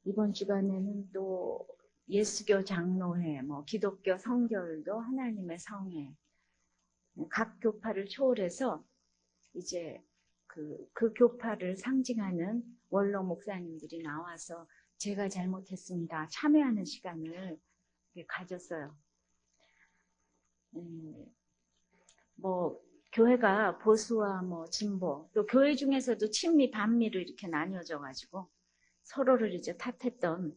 이번 주간에는 또 예수교 장로회, 기독교 성결도 하나님의 성회, 각 교파를 초월해서 이제 그 교파를 상징하는 원로 목사님들이 나와서 제가 잘못했습니다. 참여하는 시간을 가졌어요. 교회가 보수와 진보, 또 교회 중에서도 친미, 반미로 이렇게 나뉘어져가지고 서로를 이제 탓했던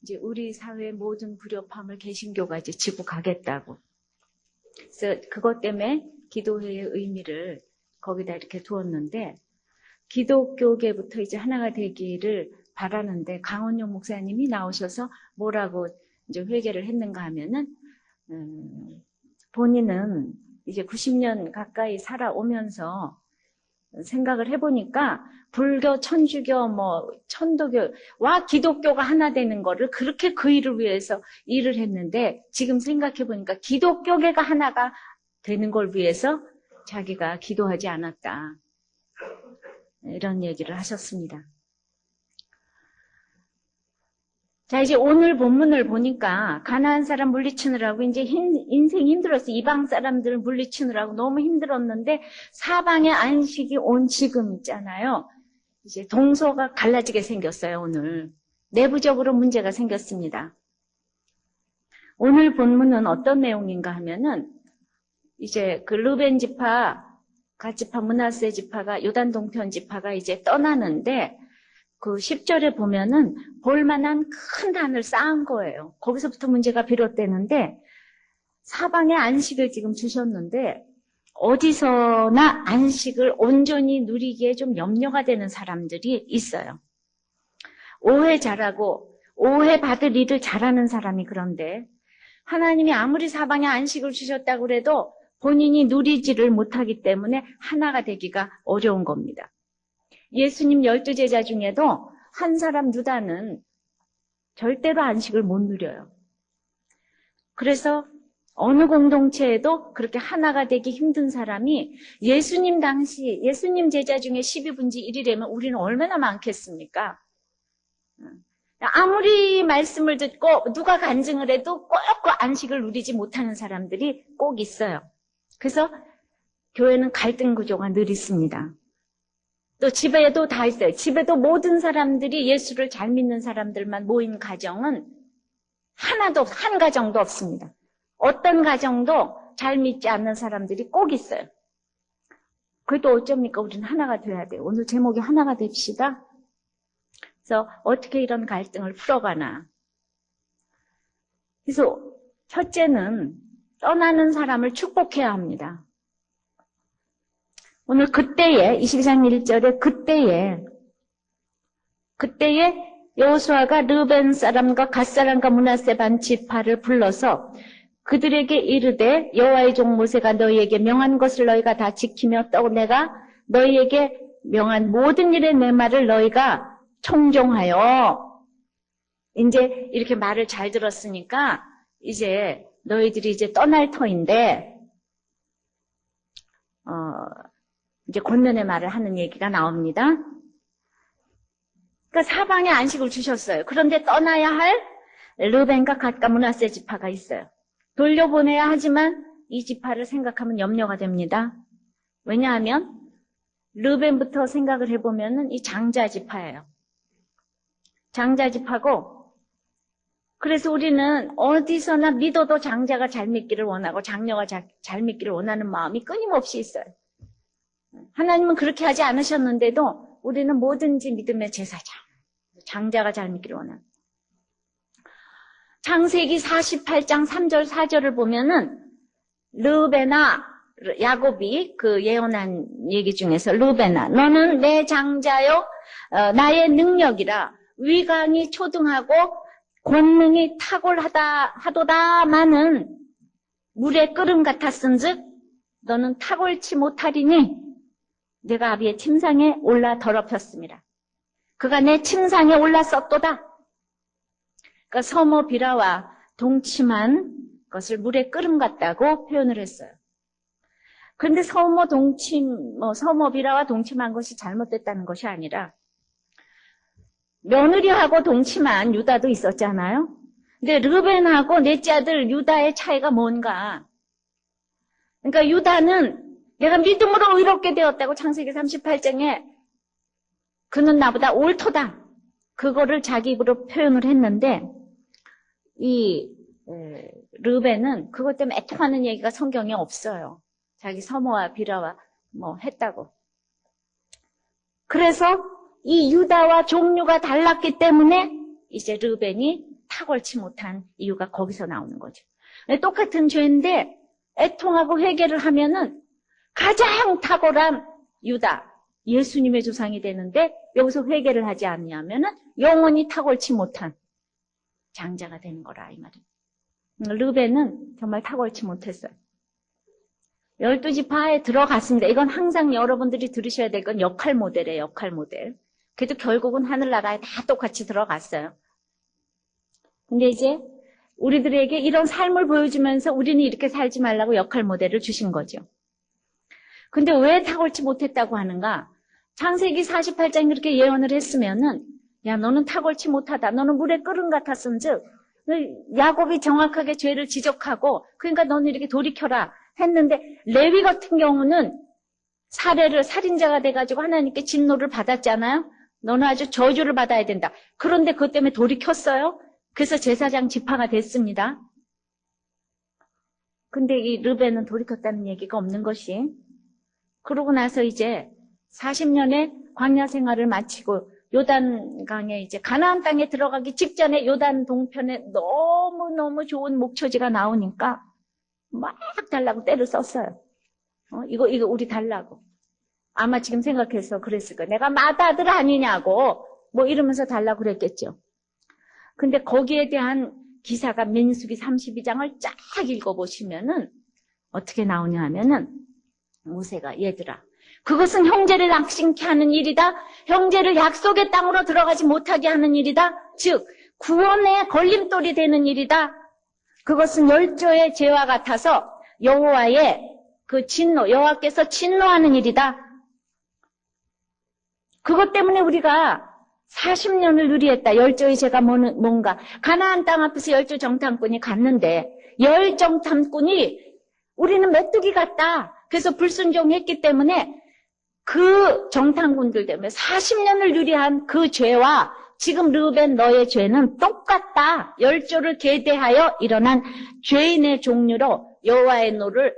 이제 우리 사회의 모든 불협화음을 개신교가 이제 지고 가겠다고. 그래서 그것 때문에 기도회의 의미를 거기다 이렇게 두었는데, 기독교계부터 이제 하나가 되기를 바라는데, 강원용 목사님이 나오셔서 뭐라고 이제 회개를 했는가 하면은, 본인은 이제 90년 가까이 살아오면서 생각을 해보니까 불교, 천주교, 천도교와 기독교가 하나 되는 거를 그렇게 그 일을 위해서 일을 했는데, 지금 생각해보니까 기독교계가 하나가 되는 걸 위해서 자기가 기도하지 않았다. 이런 얘기를 하셨습니다. 자, 이제 오늘 본문을 보니까 가나안 사람 물리치느라고 이제 인생이 힘들었어요. 이방 사람들을 물리치느라고 너무 힘들었는데 사방에 안식이 온 지금 있잖아요. 이제 동서가 갈라지게 생겼어요, 오늘. 내부적으로 문제가 생겼습니다. 오늘 본문은 어떤 내용인가 하면은 이제 그 르벤 지파, 갓 지파, 므낫세 지파가 요단 동편 지파가 이제 떠나는데 그 10절에 보면은 볼만한 큰 단을 쌓은 거예요. 거기서부터 문제가 비롯되는데 사방에 안식을 지금 주셨는데 어디서나 안식을 온전히 누리기에 좀 염려가 되는 사람들이 있어요. 오해 잘하고 오해 받을 일을 잘하는 사람이 그런데 하나님이 아무리 사방에 안식을 주셨다고 그래도 본인이 누리지를 못하기 때문에 하나가 되기가 어려운 겁니다. 예수님 12제자 중에도 한 사람 유다는 절대로 안식을 못 누려요. 그래서 어느 공동체에도 그렇게 하나가 되기 힘든 사람이 예수님 당시 예수님 제자 중에 12분지 1이라면 우리는 얼마나 많겠습니까? 아무리 말씀을 듣고 누가 간증을 해도 꼭 안식을 누리지 못하는 사람들이 꼭 있어요. 그래서 교회는 갈등 구조가 늘 있습니다. 또 집에도 다 있어요. 집에도 모든 사람들이 예수를 잘 믿는 사람들만 모인 가정은 하나도, 한 가정도 없습니다. 어떤 가정도 잘 믿지 않는 사람들이 꼭 있어요. 그래도 어쩝니까? 우리는 하나가 돼야 돼요. 오늘 제목이 하나가 됩시다. 그래서 어떻게 이런 갈등을 풀어가나. 그래서 첫째는 떠나는 사람을 축복해야 합니다. 오늘 그때에 22장 1절에 그때에 여호수아가 르벤 사람과 갓 사람과 므낫세 반 지파를 불러서 그들에게 이르되 여호와의 종 모세가 너희에게 명한 것을 너희가 다 지키며 또 내가 너희에게 명한 모든 일의 내 말을 너희가 청종하여 이제 이렇게 말을 잘 들었으니까 이제 너희들이 이제 떠날 터인데 이제 권면의 말을 하는 얘기가 나옵니다. 그러니까 사방에 안식을 주셨어요. 그런데 떠나야 할 르벤과 갓과 므낫세 지파가 있어요. 돌려보내야 하지만 이 지파를 생각하면 염려가 됩니다. 왜냐하면 르벤부터 생각을 해보면 이 장자 지파예요. 장자 지파고 그래서 우리는 어디서나 믿어도 장자가 잘 믿기를 원하고 장녀가 잘 믿기를 원하는 마음이 끊임없이 있어요. 하나님은 그렇게 하지 않으셨는데도 우리는 뭐든지 믿음의 제사장, 장자가 잘 믿기를 원합니다. 창세기 48장 3절 4절을 보면은 르베나 야곱이 그 예언한 얘기 중에서 르베나 너는 내 장자요 나의 능력이라 위강이 초등하고 권능이 탁월하도다마는 물의 끓음 같았은즉 너는 탁월치 못하리니 내가 아비의 침상에 올라 더럽혔습니다. 그가 내 침상에 올랐었도다. 그러니까 서모 비라와 동침한 것을 물에 끓음 같다고 표현을 했어요. 그런데 서모 비라와 동침한 것이 잘못됐다는 것이 아니라 며느리하고 동침한 유다도 있었잖아요. 근데 르벤하고 넷째 아들 유다의 차이가 뭔가? 그러니까 유다는 내가 믿음으로 의롭게 되었다고 창세기 38장에 그는 나보다 옳도다. 그거를 자기 입으로 표현을 했는데 이 르벤은 그것 때문에 애통하는 얘기가 성경에 없어요. 자기 서모와 비라와 뭐 했다고. 그래서 이 유다와 종류가 달랐기 때문에 이제 르벤이 탁월치 못한 이유가 거기서 나오는 거죠. 똑같은 죄인데 애통하고 회개를 하면은 가장 탁월한 유다, 예수님의 조상이 되는데 여기서 회개를 하지 않냐면은 영원히 탁월치 못한 장자가 되는 거라 이 말이에요. 르벤은 정말 탁월치 못했어요. 12지파에 들어갔습니다. 이건 항상 여러분들이 들으셔야 될 건 역할 모델이에요. 역할 모델. 그래도 결국은 하늘나라에 다 똑같이 들어갔어요. 근데 이제 우리들에게 이런 삶을 보여주면서 우리는 이렇게 살지 말라고 역할 모델을 주신 거죠. 근데 왜 탁월치 못했다고 하는가? 창세기 48장 그렇게 예언을 했으면은 야 너는 탁월치 못하다. 너는 물에 끓은 같았은즉 야곱이 정확하게 죄를 지적하고 그러니까 너는 이렇게 돌이켜라 했는데 레위 같은 경우는 살인자가 돼가지고 하나님께 진노를 받았잖아요. 너는 아주 저주를 받아야 된다. 그런데 그것 때문에 돌이켰어요. 그래서 제사장 지파가 됐습니다. 근데 이 르벤은 돌이켰다는 얘기가 없는 것이 그러고 나서 이제 40년의 광야 생활을 마치고 요단강에 이제 가나안 땅에 들어가기 직전에 요단 동편에 너무너무 좋은 목초지가 나오니까 막 달라고 때를 썼어요. 이거 우리 달라고. 아마 지금 생각해서 그랬을 거예요. 내가 맏아들 아니냐고 뭐 이러면서 달라고 그랬겠죠. 근데 거기에 대한 기사가 민수기 32장을 쫙 읽어보시면은 어떻게 나오냐 하면은 모세가 얘들아 그것은 형제를 낙심케 하는 일이다. 형제를 약속의 땅으로 들어가지 못하게 하는 일이다. 즉 구원의 걸림돌이 되는 일이다. 그것은 열조의 죄와 같아서 여호와의 그 진노, 여호와께서 진노하는 일이다. 그것 때문에 우리가 40년을 누리했다. 열조의 죄가 뭔가. 가나안 땅 앞에서 열조 정탐꾼이 갔는데 열 정탐꾼이 우리는 메뚜기 같다. 그래서 불순종했기 때문에 그 정탐꾼들 때문에 40년을 누리한 그 죄와 지금 르벤 너의 죄는 똑같다. 열조를 계대하여 일어난 죄인의 종류로 여호와의 노를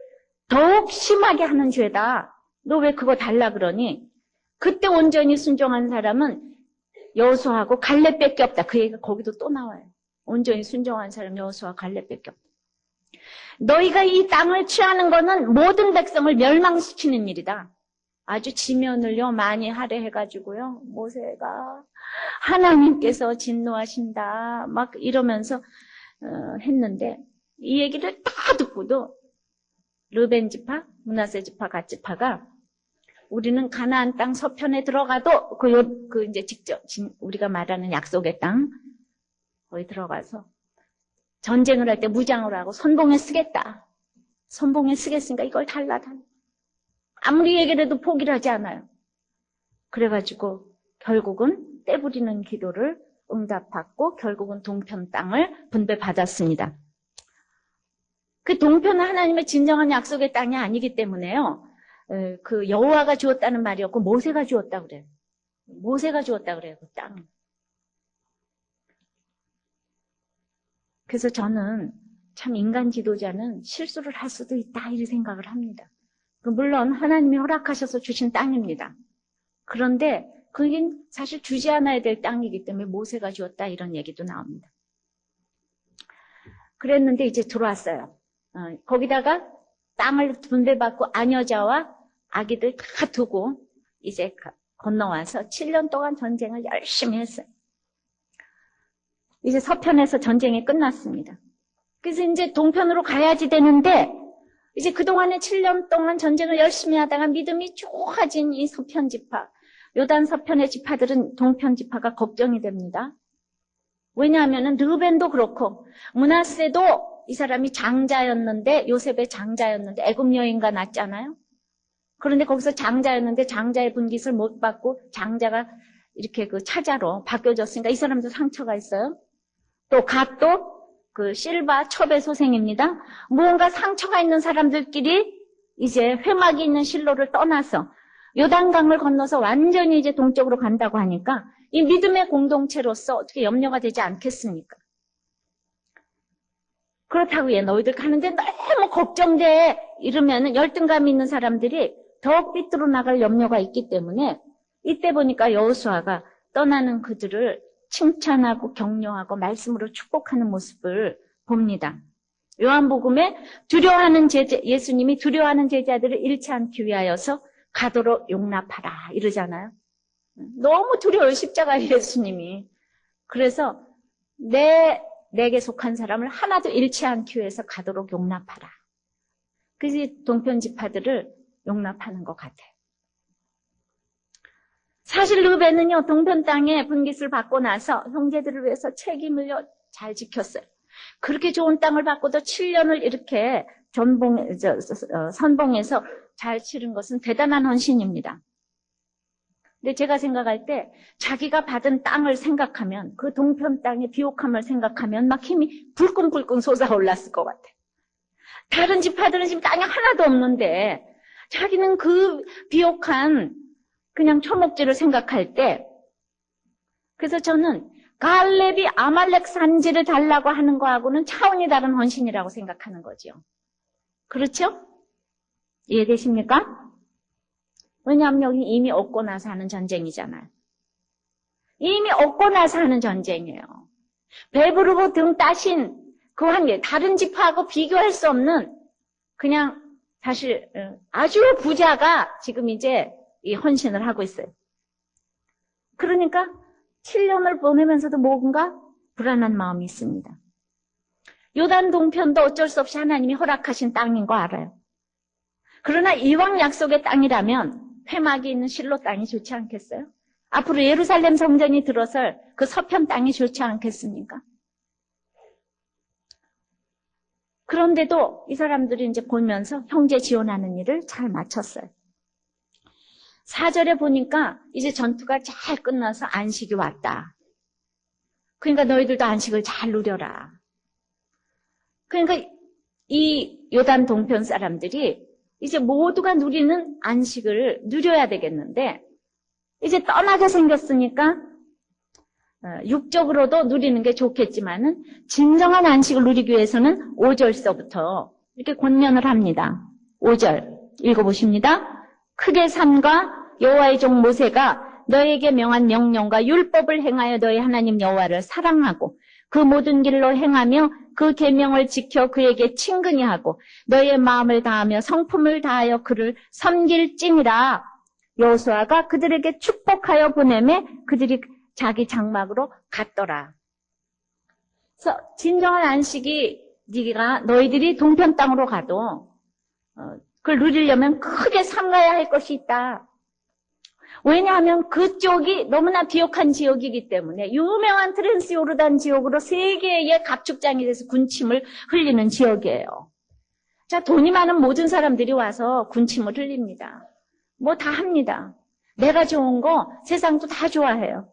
더욱 심하게 하는 죄다. 너 왜 그거 달라 그러니? 그때 온전히 순종한 사람은 여호수아하고 갈렙밖에 없다. 그 얘기가 거기도 또 나와요. 온전히 순종한 사람 여호수아 갈렙밖에 없다. 너희가 이 땅을 취하는 것은 모든 백성을 멸망시키는 일이다. 아주 지면을요 많이 할애해가지고요 모세가 하나님께서 진노하신다 막 이러면서 했는데 이 얘기를 다 듣고도 르벤 지파, 므낫세 지파, 갓 지파가 우리는 가나안 땅 서편에 들어가도 그 이제 직접 우리가 말하는 약속의 땅 거기 들어가서 전쟁을 할 때 무장을 하고 선봉에 쓰겠다. 선봉에 쓰겠으니까 이걸 달라. 아무리 얘기를 해도 포기를 하지 않아요. 그래가지고 결국은 떼부리는 기도를 응답받고 결국은 동편 땅을 분배받았습니다. 그 동편은 하나님의 진정한 약속의 땅이 아니기 때문에요. 그 여호와가 주었다는 말이었고 모세가 주었다 그래요. 모세가 주었다 그래요. 그 땅. 그래서 저는 참 인간 지도자는 실수를 할 수도 있다 이렇게 생각을 합니다. 물론 하나님이 허락하셔서 주신 땅입니다. 그런데 그게 사실 주지 않아야 될 땅이기 때문에 모세가 주었다 이런 얘기도 나옵니다. 그랬는데 이제 들어왔어요. 거기다가 땅을 분배받고 아녀자와 아기들 다 두고 이제 건너와서 7년 동안 전쟁을 열심히 했어요. 이제 서편에서 전쟁이 끝났습니다. 그래서 이제 동편으로 가야지 되는데 이제 그동안에 7년 동안 전쟁을 열심히 하다가 믿음이 좋아진 이 서편 지파, 요단 서편의 지파들은 동편 지파가 걱정이 됩니다. 왜냐하면 르벤도 그렇고 므낫세도 이 사람이 장자였는데 요셉의 장자였는데 애굽 여인과 낳았잖아요. 그런데 거기서 장자였는데 장자의 분깃을 못 받고 장자가 이렇게 그 차자로 바뀌어졌으니까 이 사람도 상처가 있어요. 또 갓도 그 실바 첩의 소생입니다. 무언가 상처가 있는 사람들끼리 이제 회막이 있는 실로를 떠나서 요단강을 건너서 완전히 이제 동쪽으로 간다고 하니까 이 믿음의 공동체로서 어떻게 염려가 되지 않겠습니까? 그렇다고 얘 너희들 가는데 너무 걱정돼 이러면 열등감이 있는 사람들이 더욱 삐뚤어 나갈 염려가 있기 때문에 이때 보니까 여호수아가 떠나는 그들을 칭찬하고 격려하고 말씀으로 축복하는 모습을 봅니다. 요한복음에 예수님이 두려워하는 제자들을 잃지 않기 위하여서 가도록 용납하라 이러잖아요. 너무 두려워요, 십자가 예수님이. 그래서 내게 속한 사람을 하나도 잃지 않기 위해서 가도록 용납하라. 그래서 동편지파들을 용납하는 것 같아요. 사실 르벤은요, 동편 땅에 분깃을 받고 나서 형제들을 위해서 책임을 잘 지켰어요. 그렇게 좋은 땅을 받고도 7년을 이렇게 선봉해서 잘 치른 것은 대단한 헌신입니다. 근데 제가 생각할 때 자기가 받은 땅을 생각하면 그 동편 땅의 비옥함을 생각하면 막 힘이 불끈불끈 솟아올랐을 것 같아요. 다른 지파들은 지금 땅이 하나도 없는데 자기는 그 비옥한 그냥 초목지를 생각할 때 그래서 저는 갈렙이 아말렉 산지를 달라고 하는 거하고는 차원이 다른 헌신이라고 생각하는 거죠. 그렇죠? 이해되십니까? 왜냐하면 여기 이미 얻고 나서 하는 전쟁이잖아요. 이미 얻고 나서 하는 전쟁이에요. 배부르고 등 따신 그 한계, 다른 지파하고 비교할 수 없는 그냥 사실 아주 부자가 지금 이제 이 헌신을 하고 있어요. 그러니까 7년을 보내면서도 뭔가 불안한 마음이 있습니다. 요단 동편도 어쩔 수 없이 하나님이 허락하신 땅인 거 알아요. 그러나 이왕 약속의 땅이라면 회막이 있는 실로 땅이 좋지 않겠어요? 앞으로 예루살렘 성전이 들어설 그 서편 땅이 좋지 않겠습니까? 그런데도 이 사람들이 이제 보면서 형제 지원하는 일을 잘 마쳤어요. 4절에 보니까 이제 전투가 잘 끝나서 안식이 왔다. 그러니까 너희들도 안식을 잘 누려라. 그러니까 이 요단 동편 사람들이 이제 모두가 누리는 안식을 누려야 되겠는데 이제 떠나게 생겼으니까 육적으로도 누리는 게 좋겠지만은 진정한 안식을 누리기 위해서는 5절서부터 이렇게 권면을 합니다. 5절 읽어보십니다. 크게 삼가 여호와의 종 모세가 너에게 명한 명령과 율법을 행하여 너희 하나님 여호와를 사랑하고 그 모든 길로 행하며 그 계명을 지켜 그에게 친근히 하고 너의 마음을 다하며 성품을 다하여 그를 섬길지니라. 여호수아가 그들에게 축복하여 보내매 그들이 자기 장막으로 갔더라. 그래서 진정한 안식이 너희들이 동편 땅으로 가도 그걸 누리려면 크게 삼가야 할 것이 있다. 왜냐하면 그쪽이 너무나 비옥한 지역이기 때문에 유명한 트랜스 요르단 지역으로 세계의 가축장이 돼서 군침을 흘리는 지역이에요. 자, 돈이 많은 모든 사람들이 와서 군침을 흘립니다. 뭐 다 합니다. 내가 좋은 거 세상도 다 좋아해요.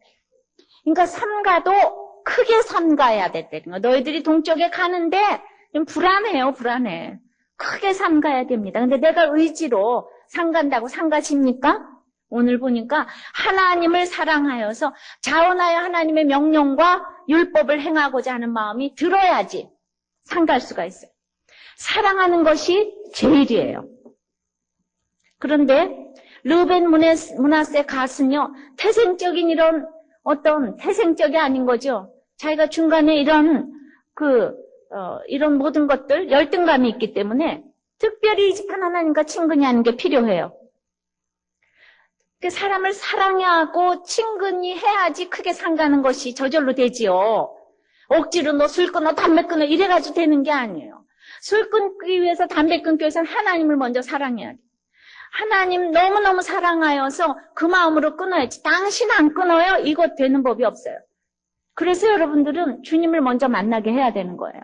그러니까 삼가도 크게 삼가야 됐다는 거. 너희들이 동쪽에 가는데 좀 불안해요, 불안해. 크게 삼가야 됩니다. 근데 내가 의지로 삼간다고 삼가십니까? 오늘 보니까 하나님을 사랑하여서 자원하여 하나님의 명령과 율법을 행하고자 하는 마음이 들어야지 삼갈 수가 있어요. 사랑하는 것이 제일이에요. 그런데 르벤 므낫세 갓은요, 태생적인 이런 어떤 태생적이 아닌 거죠. 자기가 중간에 이런 모든 것들 열등감이 있기 때문에 특별히 이 집안 하나님과 친근히 하는 게 필요해요. 사람을 사랑하고 친근히 해야지 크게 상가는 것이 저절로 되지요. 억지로 너 술 끊어, 담배 끊어 이래가지고 되는 게 아니에요. 술 끊기 위해서 담배 끊기 위해서는 하나님을 먼저 사랑해야 돼. 하나님 너무너무 사랑하여서 그 마음으로 끊어야지. 당신 안 끊어요? 이거 되는 법이 없어요. 그래서 여러분들은 주님을 먼저 만나게 해야 되는 거예요.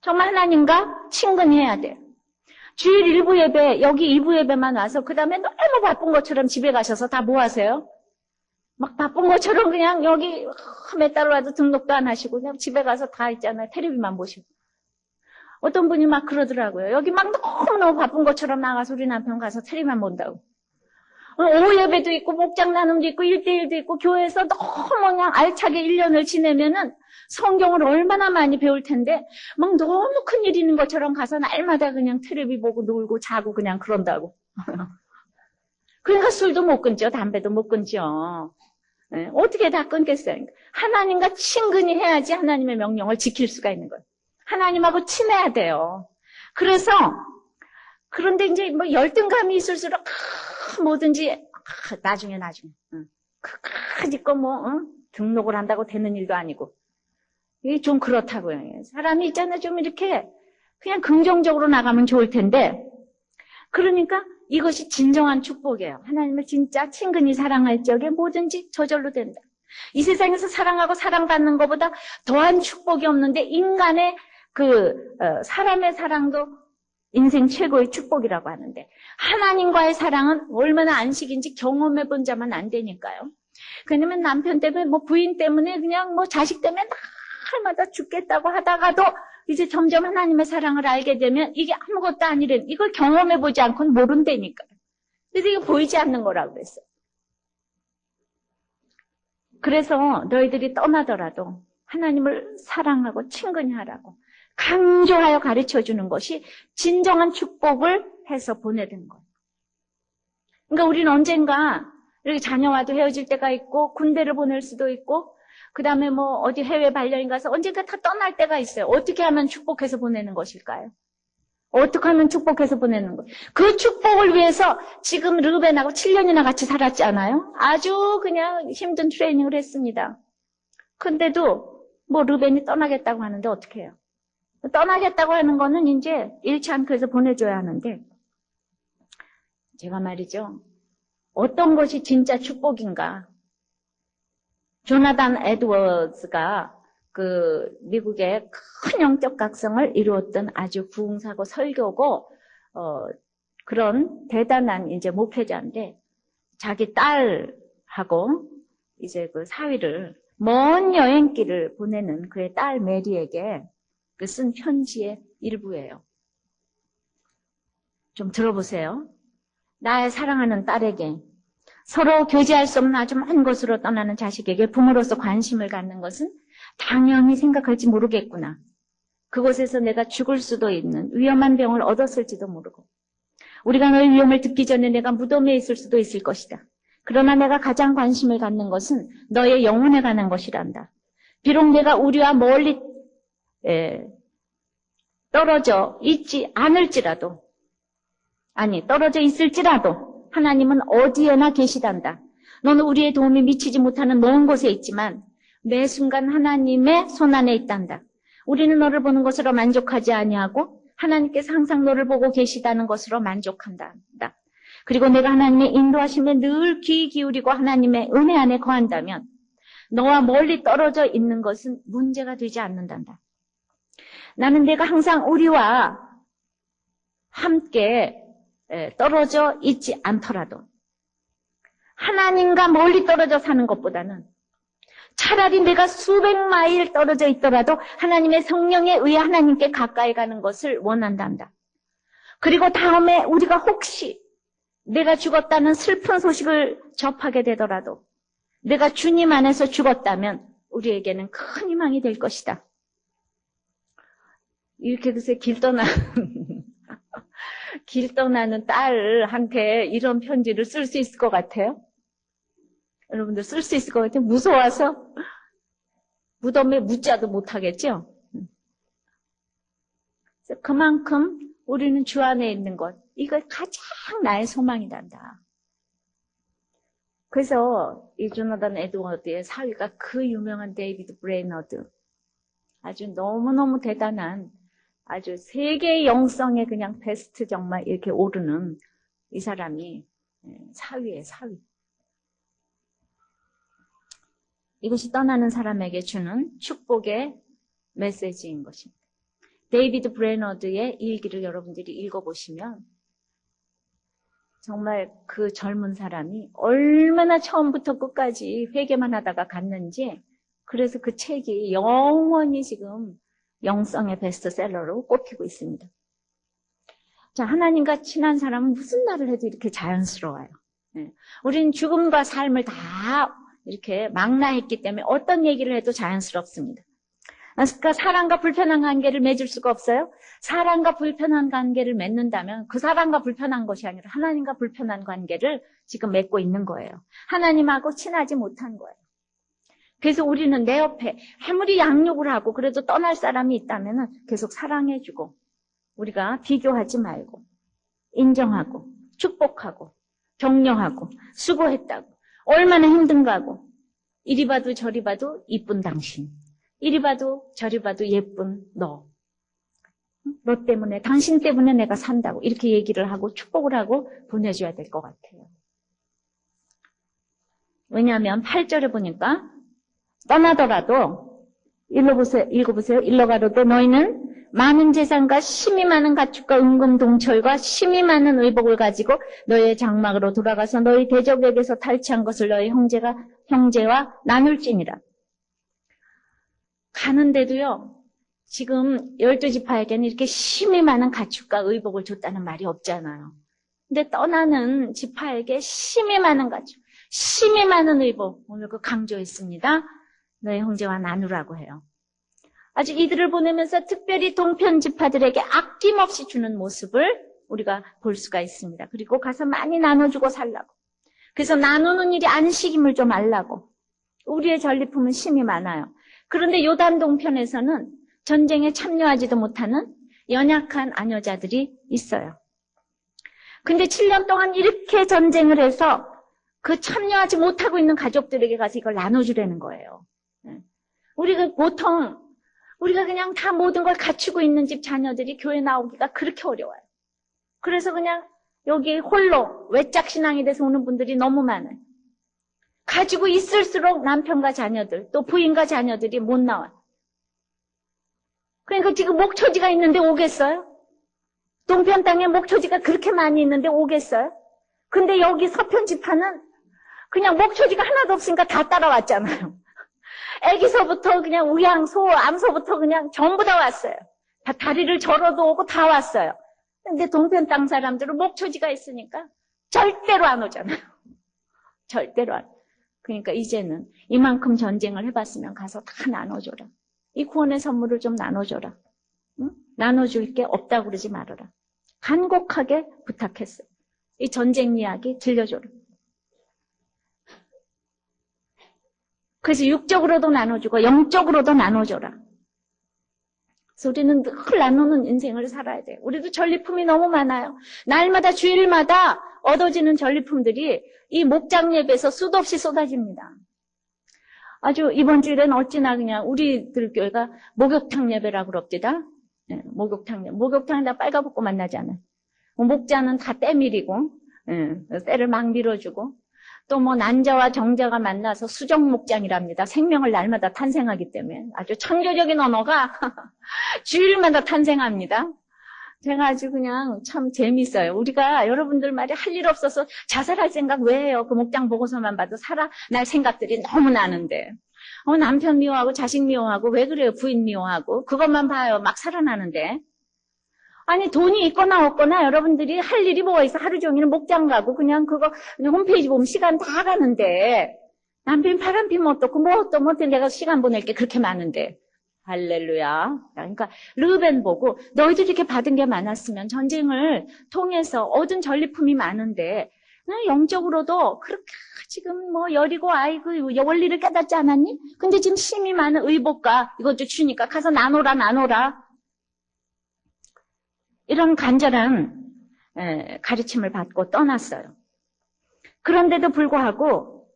정말 하나님과 친근히 해야 돼요. 주일 일부 예배, 여기 일부 예배만 와서 그 다음에 너무 바쁜 것처럼 집에 가셔서 다 뭐 하세요? 막 바쁜 것처럼 그냥 여기 몇 달 와도 등록도 안 하시고 그냥 집에 가서 다 있잖아요. 텔레비만 보시고. 어떤 분이 막 그러더라고요. 여기 막 너무너무 바쁜 것처럼 나가서 우리 남편 가서 텔레비만 본다고. 오후 예배도 있고 목장 나눔도 있고 1대1도 있고 교회에서 너무 그냥 알차게 1년을 지내면은 성경을 얼마나 많이 배울 텐데 막 너무 큰일 있는 것처럼 가서 날마다 그냥 텔레비 보고 놀고 자고 그냥 그런다고. 그러니까 술도 못 끊죠. 담배도 못 끊죠. 네, 어떻게 다 끊겠어요? 하나님과 친근히 해야지 하나님의 명령을 지킬 수가 있는 거예요. 하나님하고 친해야 돼요. 그래서 그런데 이제 뭐 열등감이 있을수록 뭐든지 나중에 그까짓 거 등록을 한다고 되는 일도 아니고 이게 좀 그렇다고요. 사람이 있잖아요. 좀 이렇게 그냥 긍정적으로 나가면 좋을 텐데 그러니까 이것이 진정한 축복이에요. 하나님을 진짜 친근히 사랑할 적에 뭐든지 저절로 된다. 이 세상에서 사랑하고 사랑받는 것보다 더한 축복이 없는데 인간의 사람의 사랑도 인생 최고의 축복이라고 하는데 하나님과의 사랑은 얼마나 안식인지 경험해 본 자만 안 되니까요. 왜냐면 남편 때문에 뭐 부인 때문에 그냥 뭐 자식 때문에 날마다 죽겠다고 하다가도 이제 점점 하나님의 사랑을 알게 되면 이게 아무것도 아니래. 이걸 경험해 보지 않고는 모른다니까요. 그래서 이게 보이지 않는 거라고 그랬어요. 그래서 너희들이 떠나더라도 하나님을 사랑하고 친근히 하라고 강조하여 가르쳐주는 것이 진정한 축복을 해서 보내는 거예요. 그러니까 우리는 언젠가 이렇게 자녀와도 헤어질 때가 있고 군대를 보낼 수도 있고 그 다음에 뭐 어디 해외 발령인 가서 언젠가 다 떠날 때가 있어요. 어떻게 하면 축복해서 보내는 것일까요? 어떻게 하면 축복해서 보내는 거예요? 그 축복을 위해서 지금 르벤하고 7년이나 같이 살았지 않아요? 아주 그냥 힘든 트레이닝을 했습니다. 근데도 뭐 르벤이 떠나겠다고 하는데 어떻게 해요? 떠나겠다고 하는 거는 이제 잃지 않고 해서 보내줘야 하는데 제가 말이죠. 어떤 것이 진짜 축복인가? 조나단 에드워즈가 미국의 큰 영적 각성을 이루었던 아주 부흥사고 설교고, 그런 대단한 이제 목회자인데, 자기 딸하고 이제 그 사위를 먼 여행길을 보내는 그의 딸 메리에게 쓴 편지의 일부예요. 좀 들어보세요. 나의 사랑하는 딸에게 서로 교제할 수 없는 아주 먼 곳으로 떠나는 자식에게 부모로서 관심을 갖는 것은 당연히 생각할지 모르겠구나. 그곳에서 내가 죽을 수도 있는 위험한 병을 얻었을지도 모르고 우리가 너의 위험을 듣기 전에 내가 무덤에 있을 수도 있을 것이다. 그러나 내가 가장 관심을 갖는 것은 너의 영혼에 관한 것이란다. 비록 내가 우리와 멀리 떨어져 있지 않을지라도 떨어져 있을지라도 하나님은 어디에나 계시단다. 너는 우리의 도움이 미치지 못하는 먼 곳에 있지만 매 순간 하나님의 손안에 있단다. 우리는 너를 보는 것으로 만족하지 아니하고 하나님께서 항상 너를 보고 계시다는 것으로 만족한다. 그리고 내가 하나님의 인도하심에 늘 귀 기울이고 하나님의 은혜 안에 거한다면 너와 멀리 떨어져 있는 것은 문제가 되지 않는단다. 나는 내가 항상 우리와 함께 떨어져 있지 않더라도 하나님과 멀리 떨어져 사는 것보다는 차라리 내가 수백 마일 떨어져 있더라도 하나님의 성령에 의해 하나님께 가까이 가는 것을 원한단다. 그리고 다음에 우리가 혹시 내가 죽었다는 슬픈 소식을 접하게 되더라도 내가 주님 안에서 죽었다면 우리에게는 큰 희망이 될 것이다. 이렇게 글쎄 길 떠나는 딸한테 이런 편지를 쓸 수 있을 것 같아요? 여러분들 쓸 수 있을 것 같아요? 무서워서 무덤에 묻자도 못하겠죠? 그만큼 우리는 주 안에 있는 것, 이거 가장 나의 소망이란다. 그래서 이 조나단 에드워드의 사위가 그 유명한 데이비드 브레이너드, 아주 너무너무 대단한 아주 세계 영성의 그냥 베스트 정말 이렇게 오르는 이 사람이 사위예요, 사위. 이것이 떠나는 사람에게 주는 축복의 메시지인 것입니다. 데이비드 브레너드의 일기를 여러분들이 읽어보시면 정말 그 젊은 사람이 얼마나 처음부터 끝까지 회개만 하다가 갔는지, 그래서 그 책이 영원히 지금 영성의 베스트셀러로 꼽히고 있습니다. 자, 하나님과 친한 사람은 무슨 말을 해도 이렇게 자연스러워요. 우리는 죽음과 삶을 다 이렇게 망라했기 때문에 어떤 얘기를 해도 자연스럽습니다. 그러니까 사랑과 불편한 관계를 맺을 수가 없어요. 사랑과 불편한 관계를 맺는다면 그 사랑과 불편한 것이 아니라 하나님과 불편한 관계를 지금 맺고 있는 거예요. 하나님하고 친하지 못한 거예요. 그래서 우리는 내 옆에 아무리 양육을 하고 그래도 떠날 사람이 있다면 계속 사랑해주고, 우리가 비교하지 말고 인정하고 축복하고 격려하고 수고했다고, 얼마나 힘든가고, 이리 봐도 저리 봐도 이쁜 당신, 이리 봐도 저리 봐도 예쁜 너 때문에, 당신 때문에 내가 산다고 이렇게 얘기를 하고 축복을 하고 보내줘야 될 것 같아요. 왜냐하면 8절에 보니까 떠나더라도, 읽어보세요. 일러 가로되 너희는 많은 재산과 심이 많은 가축과 은금 동철과 심이 많은 의복을 가지고 너희의 장막으로 돌아가서 너희 대적에게서 탈취한 것을 너희 형제와 나눌지니라. 가는데도요, 지금 12지파에게는 이렇게 심이 많은 가축과 의복을 줬다는 말이 없잖아요. 근데 떠나는 지파에게 심이 많은 가축, 심이 많은 의복, 오늘 그 강조했습니다. 너희 형제와 나누라고 해요. 아주 이들을 보내면서 특별히 동편 지파들에게 아낌없이 주는 모습을 우리가 볼 수가 있습니다. 그리고 가서 많이 나눠주고 살라고. 그래서 나누는 일이 안식임을 좀 알라고. 우리의 전리품은 심이 많아요. 그런데 요단 동편에서는 전쟁에 참여하지도 못하는 연약한 아녀자들이 있어요. 근데 7년 동안 이렇게 전쟁을 해서 그 참여하지 못하고 있는 가족들에게 가서 이걸 나눠주라는 거예요. 우리가 그냥 다 모든 걸 갖추고 있는 집 자녀들이 교회 나오기가 그렇게 어려워요. 그래서 그냥 여기 홀로 외짝 신앙이 돼서 오는 분들이 너무 많아요. 가지고 있을수록 남편과 자녀들, 또 부인과 자녀들이 못 나와요. 그러니까 지금 목초지가 있는데 오겠어요? 동편 땅에 목초지가 그렇게 많이 있는데 오겠어요? 근데 여기 서편 지파는 그냥 목초지가 하나도 없으니까 다 따라왔잖아요. 애기서부터 그냥 우양, 소, 암소부터 그냥 전부 다 왔어요. 다 다리를 절어도 오고 다 왔어요. 근데 동편 땅 사람들은 목초지가 있으니까 절대로 안 오잖아요. 절대로 안. 그러니까 이제는 이만큼 전쟁을 해봤으면 가서 다 나눠줘라. 이 구원의 선물을 좀 나눠줘라. 응? 나눠줄 게 없다고 그러지 말아라. 간곡하게 부탁했어요. 이 전쟁 이야기 들려줘라. 그래서 육적으로도 나눠주고 영적으로도 나눠줘라. 그래서 우리는 늘 나누는 인생을 살아야 돼요. 우리도 전리품이 너무 많아요. 날마다 주일마다 얻어지는 전리품들이 이 목장 예배에서 수도 없이 쏟아집니다. 아주 이번 주일엔 어찌나 그냥 우리들 교회가 목욕탕 예배라고 그럽디다. 네, 목욕탕에다 빨가벗고 만나잖아요. 목자는 다 때밀이고, 때를 막 밀어주고, 또 뭐 난자와 정자가 만나서 수정 목장이랍니다. 생명을 날마다 탄생하기 때문에 아주 창조적인 언어가 주일마다 탄생합니다. 제가 아주 그냥 참 재밌어요. 우리가 여러분들 말이 할 일 없어서 자살할 생각 왜 해요? 그 목장 보고서만 봐도 살아날 생각들이 너무 나는데. 남편 미워하고 자식 미워하고 왜 그래요? 부인 미워하고 그것만 봐요. 막 살아나는데. 아니 돈이 있거나 없거나 여러분들이 할 일이 뭐가 있어? 하루 종일 목장 가고 그냥 그거 그냥 홈페이지 보면 시간 다 가는데 남편 바람 피면 어떻고 뭐 어떻고 뭐 내가 시간 보낼 게 그렇게 많은데. 할렐루야. 그러니까 르벤 보고 너희들 이렇게 받은 게 많았으면 전쟁을 통해서 얻은 전리품이 많은데 영적으로도 그렇게 지금 뭐 여리고 아이고 원리를 깨닫지 않았니? 근데 지금 심이 많은 의복과 이것도 주니까 가서 나눠라. 이런 간절한 가르침을 받고 떠났어요. 그런데도 불구하고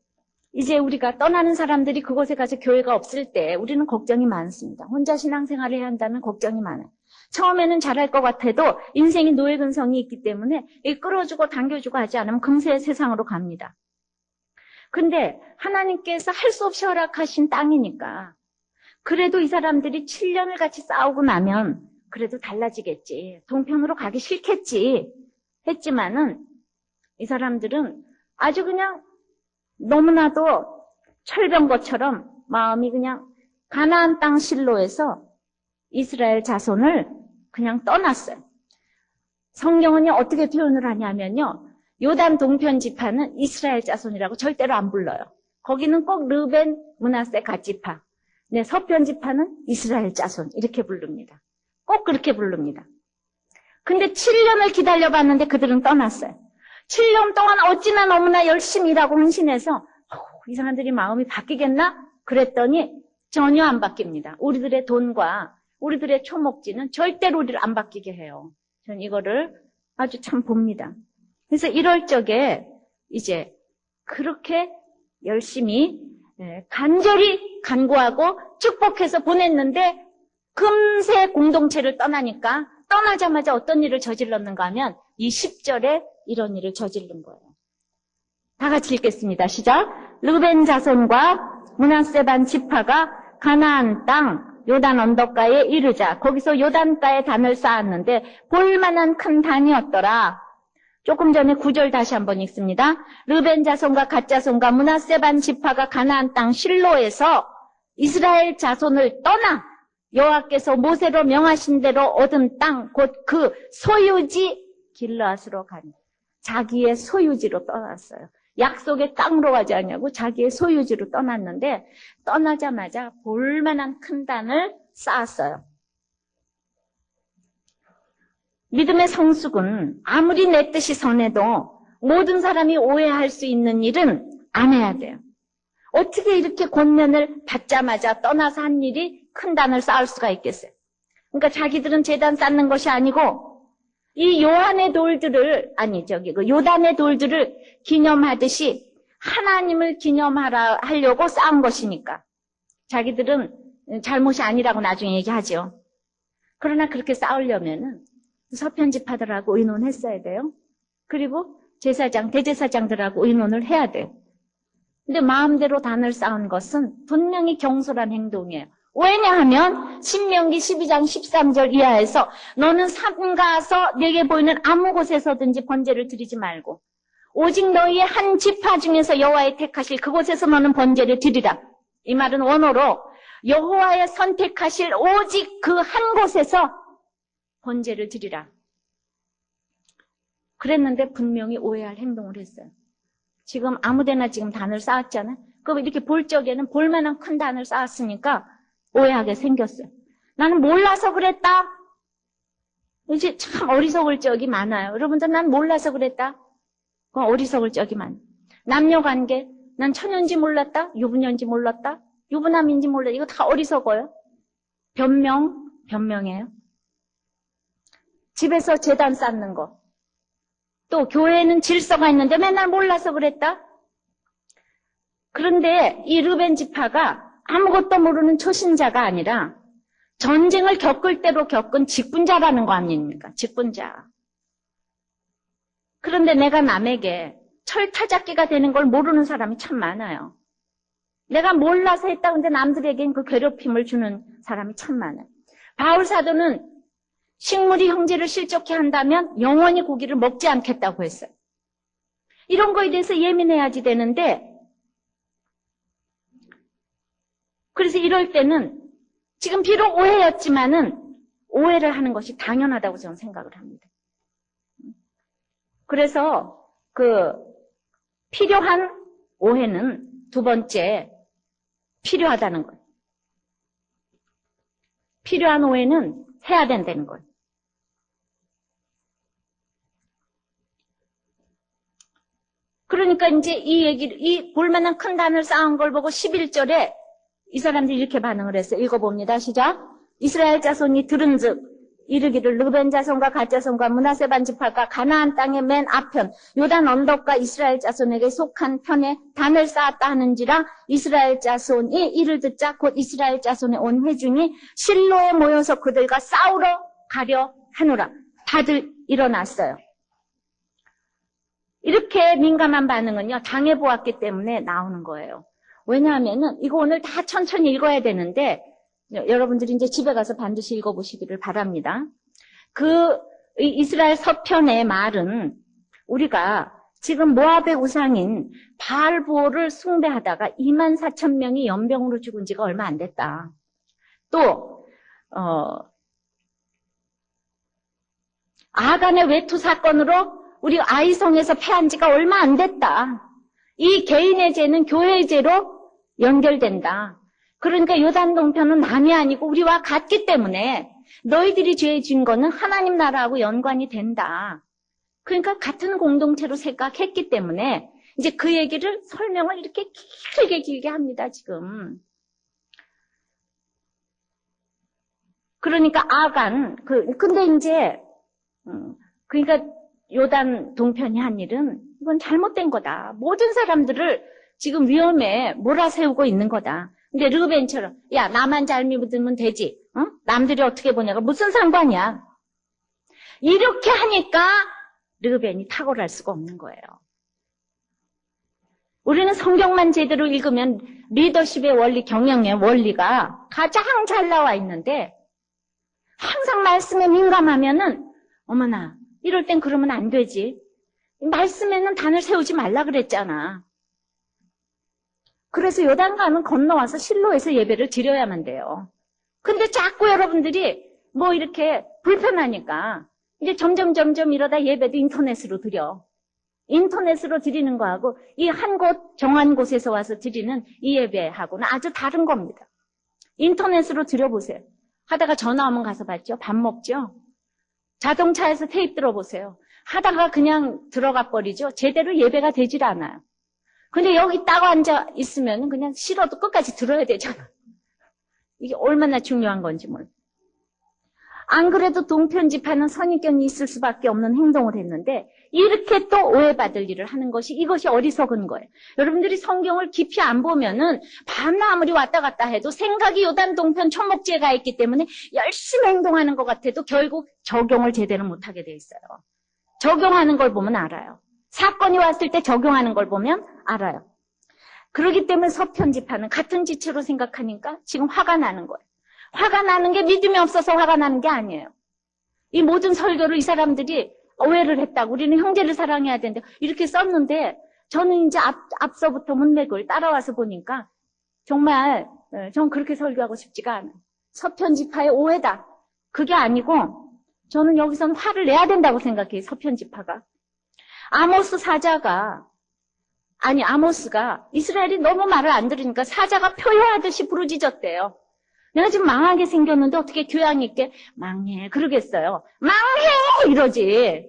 이제 우리가 떠나는 사람들이 그곳에 가서 교회가 없을 때 우리는 걱정이 많습니다. 혼자 신앙생활을 해야 한다는 걱정이 많아요. 처음에는 잘할 것 같아도 인생이 노예근성이 있기 때문에 끌어주고 당겨주고 하지 않으면 금세 세상으로 갑니다. 근데 하나님께서 할 수 없이 허락하신 땅이니까 그래도 이 사람들이 7년을 같이 싸우고 나면 그래도 달라지겠지. 동편으로 가기 싫겠지. 했지만은 이 사람들은 아주 그냥 너무나도 철병거처럼 마음이 그냥 가나안 땅 실로에서 이스라엘 자손을 그냥 떠났어요. 성경은 어떻게 표현을 하냐면요. 요단 동편 지파는 이스라엘 자손이라고 절대로 안 불러요. 거기는 꼭 르벤, 므낫세, 갓 지파. 네, 서편 지파는 이스라엘 자손 이렇게 부릅니다. 꼭 그렇게 부릅니다. 근데 7년을 기다려봤는데 그들은 떠났어요. 7년 동안 어찌나 너무나 열심히 일하고 헌신해서 이 사람들이 마음이 바뀌겠나? 그랬더니 전혀 안 바뀝니다. 우리들의 돈과 우리들의 초목지는 절대로 우리를 안 바뀌게 해요. 전 이거를 아주 참 봅니다. 그래서 이럴 적에 이제 그렇게 열심히 간절히 간구하고 축복해서 보냈는데 금세 공동체를 떠나니까 떠나자마자 어떤 일을 저질렀는가 하면 이 10절에 이런 일을 저지른 거예요. 다 같이 읽겠습니다. 시작. 르벤 자손과 므낫세 반 지파가 가나안 땅 요단 언덕가에 이르자 거기서 요단가에 단을 쌓았는데 볼만한 큰 단이었더라. 조금 전에 9절 다시 한번 읽습니다. 르벤 자손과 갓 자손과 므낫세 반 지파가 가나안 땅 실로에서 이스라엘 자손을 떠나 여호와께서 모세로 명하신 대로 얻은 땅 곧 그 소유지 길르앗으로 가니 자기의 소유지로 떠났어요. 약속의 땅으로 가지 않냐고 자기의 소유지로 떠났는데 떠나자마자 볼만한 큰 단을 쌓았어요. 믿음의 성숙은 아무리 내 뜻이 선해도 모든 사람이 오해할 수 있는 일은 안 해야 돼요. 어떻게 이렇게 권면을 받자마자 떠나서 한 일이 큰 단을 쌓을 수가 있겠어요. 그러니까 자기들은 제단 쌓는 것이 아니고 이 요한의 돌들을 요단의 돌들을 기념하듯이 하나님을 기념하려고 쌓은 것이니까 자기들은 잘못이 아니라고 나중에 얘기하죠. 그러나 그렇게 쌓으려면은 서편집하들하고 의논했어야 돼요. 그리고 제사장, 대제사장들하고 의논을 해야 돼요. 근데 마음대로 단을 쌓은 것은 분명히 경솔한 행동이에요. 왜냐하면 신명기 12장 13절 이하에서 너는 삼가서 내게 보이는 아무 곳에서든지 번제를 드리지 말고 오직 너희의 한 지파 중에서 여호와의 택하실 그곳에서 너는 번제를 드리라. 이 말은 원어로 여호와의 선택하실 오직 그 한 곳에서 번제를 드리라. 그랬는데 분명히 오해할 행동을 했어요. 지금 아무데나 지금 단을 쌓았잖아요. 그럼 이렇게 볼 적에는 볼만한 큰 단을 쌓았으니까 오해하게 생겼어요. 나는 몰라서 그랬다. 이제 참 어리석을 적이 많아요. 여러분들 난 몰라서 그랬다. 어리석을 적이 많아요. 남녀관계 난 천연지 몰랐다. 유부녀인지 몰랐다. 유부남인지 몰랐다. 이거 다 어리석어요. 변명이에요. 집에서 제단 쌓는 거. 또 교회에는 질서가 있는데 맨날 몰라서 그랬다. 그런데 이 르벤 지파가 아무것도 모르는 초신자가 아니라 전쟁을 겪을 대로 겪은 직분자라는 거 아닙니까? 직분자. 그런데 내가 남에게 철타잡기가 되는 걸 모르는 사람이 참 많아요. 내가 몰라서 했다 근데 남들에겐 그 괴롭힘을 주는 사람이 참 많아요. 바울 사도는 식물이 형제를 실족해 한다면 영원히 고기를 먹지 않겠다고 했어요. 이런 거에 대해서 예민해야지 되는데 그래서 이럴 때는 지금 비록 오해였지만은 오해를 하는 것이 당연하다고 저는 생각을 합니다. 그래서 필요한 오해는 두 번째 필요하다는 거예요. 필요한 오해는 해야 된다는 거예요. 그러니까 이제 이 볼만한 큰 단을 쌓은 걸 보고 11절에 이 사람들이 이렇게 반응을 했어요. 읽어봅니다. 시작. 이스라엘 자손이 들은즉 이르기를 르벤 자손과 갓 자손과 므낫세 반 지파가 가나안 땅의 맨 앞편 요단 언덕과 이스라엘 자손에게 속한 편에 단을 쌓았다 하는지라 이스라엘 자손이 이를 듣자 곧 이스라엘 자손의 온 회중이 실로에 모여서 그들과 싸우러 가려 하노라. 다들 일어났어요. 이렇게 민감한 반응은요. 당해보았기 때문에 나오는 거예요. 왜냐하면은 이거 오늘 다 천천히 읽어야 되는데 여러분들이 이제 집에 가서 반드시 읽어보시기를 바랍니다. 이스라엘 서편의 말은 우리가 지금 모압의 우상인 바알보를 숭배하다가 24,000명이 연병으로 죽은 지가 얼마 안 됐다. 또 아간의 외투 사건으로 우리 아이성에서 패한 지가 얼마 안 됐다. 이 개인의 죄는 교회의 죄로 연결된다. 그러니까 요단 동편은 남이 아니고 우리와 같기 때문에 너희들이 죄 지은 거는 하나님 나라하고 연관이 된다. 그러니까 같은 공동체로 생각했기 때문에 이제 그 얘기를 설명을 이렇게 길게 합니다, 지금. 그러니까 아간, 근데 이제, 그러니까 요단 동편이 한 일은 이건 잘못된 거다. 모든 사람들을 지금 위험에 몰아세우고 있는 거다. 근데 르벤처럼, 야, 나만 잘 믿으면 되지. 응? 남들이 어떻게 보냐가 무슨 상관이야. 이렇게 하니까 르벤이 탁월할 수가 없는 거예요. 우리는 성경만 제대로 읽으면 리더십의 원리, 경영의 원리가 가장 잘 나와 있는데 항상 말씀에 민감하면은 어머나 이럴 땐 그러면 안 되지. 말씀에는 단을 세우지 말라 그랬잖아. 그래서 요단강은 건너와서 실로에서 예배를 드려야만 돼요. 근데 자꾸 여러분들이 뭐 이렇게 불편하니까 이제 점점 이러다 예배도 인터넷으로 드려. 인터넷으로 드리는 거하고 이 한 곳 정한 곳에서 와서 드리는 이 예배하고는 아주 다른 겁니다. 인터넷으로 드려보세요. 하다가 전화 오면 가서 받죠. 밥 먹죠. 자동차에서 테이프 들어보세요. 하다가 그냥 들어가 버리죠. 제대로 예배가 되질 않아요. 근데 여기 딱 앉아 있으면 그냥 싫어도 끝까지 들어야 되잖아. 이게 얼마나 중요한 건지 몰라. 안 그래도 동편집하는 선입견이 있을 수밖에 없는 행동을 했는데 이렇게 또 오해받을 일을 하는 것이 이것이 어리석은 거예요. 여러분들이 성경을 깊이 안 보면은 밤낮 아무리 왔다 갔다 해도 생각이 요단 동편 초목지에 가 있기 때문에 열심히 행동하는 것 같아도 결국 적용을 제대로 못하게 돼 있어요. 적용하는 걸 보면 알아요. 사건이 왔을 때 적용하는 걸 보면 알아요. 그렇기 때문에 서편집하는 같은 지체로 생각하니까 지금 화가 나는 거예요. 화가 나는 게 믿음이 없어서 화가 나는 게 아니에요. 이 모든 설교를 이 사람들이 오해를 했다고 우리는 형제를 사랑해야 된다 이렇게 썼는데 저는 이제 앞서부터 문맥을 따라와서 보니까 정말 전 그렇게 설교하고 싶지가 않아요. 서편집하의 오해다. 그게 아니고 저는 여기서는 화를 내야 된다고 생각해요. 서편집하가. 아모스가 이스라엘이 너무 말을 안 들으니까 사자가 표효하듯이 부르짖었대요. 내가 지금 망하게 생겼는데 어떻게 교양 있게 망해 그러겠어요. 망해 이러지.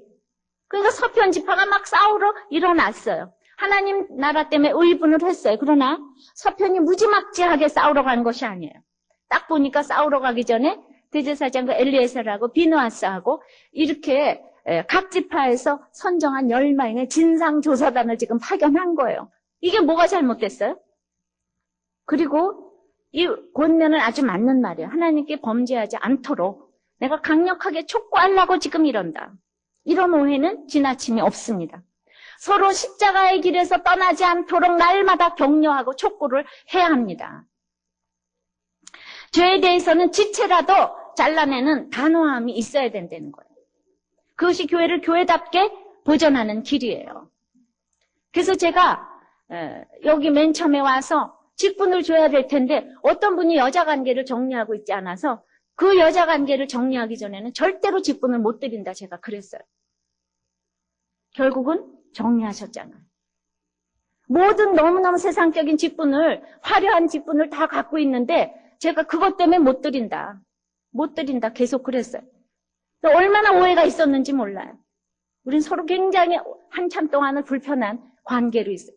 그러니까 서편집하가 막 싸우러 일어났어요. 하나님 나라 때문에 의분을 했어요. 그러나 서편이 무지막지하게 싸우러 간 것이 아니에요. 딱 보니까 싸우러 가기 전에 대제사장과 엘리에셀하고 비느하스하고 이렇게 각 지파에서 선정한 10명의 진상조사단을 지금 파견한 거예요. 이게 뭐가 잘못됐어요? 그리고 이 권면은 아주 맞는 말이에요. 하나님께 범죄하지 않도록 내가 강력하게 촉구하려고 지금 이런다. 이런 오해는 지나침이 없습니다. 서로 십자가의 길에서 떠나지 않도록 날마다 격려하고 촉구를 해야 합니다. 죄에 대해서는 지체라도 잘라내는 단호함이 있어야 된다는 거예요. 그것이 교회를 교회답게 보존하는 길이에요. 그래서 제가 여기 맨 처음에 와서 직분을 줘야 될 텐데 어떤 분이 여자 관계를 정리하고 있지 않아서 그 여자 관계를 정리하기 전에는 절대로 직분을 못 드린다 제가 그랬어요. 결국은 정리하셨잖아요. 모든 너무너무 세상적인 직분을 화려한 직분을 다 갖고 있는데 제가 그것 때문에 못 드린다 계속 그랬어요. 얼마나 오해가 있었는지 몰라요. 우린 서로 굉장히 한참 동안은 불편한 관계로 있어요.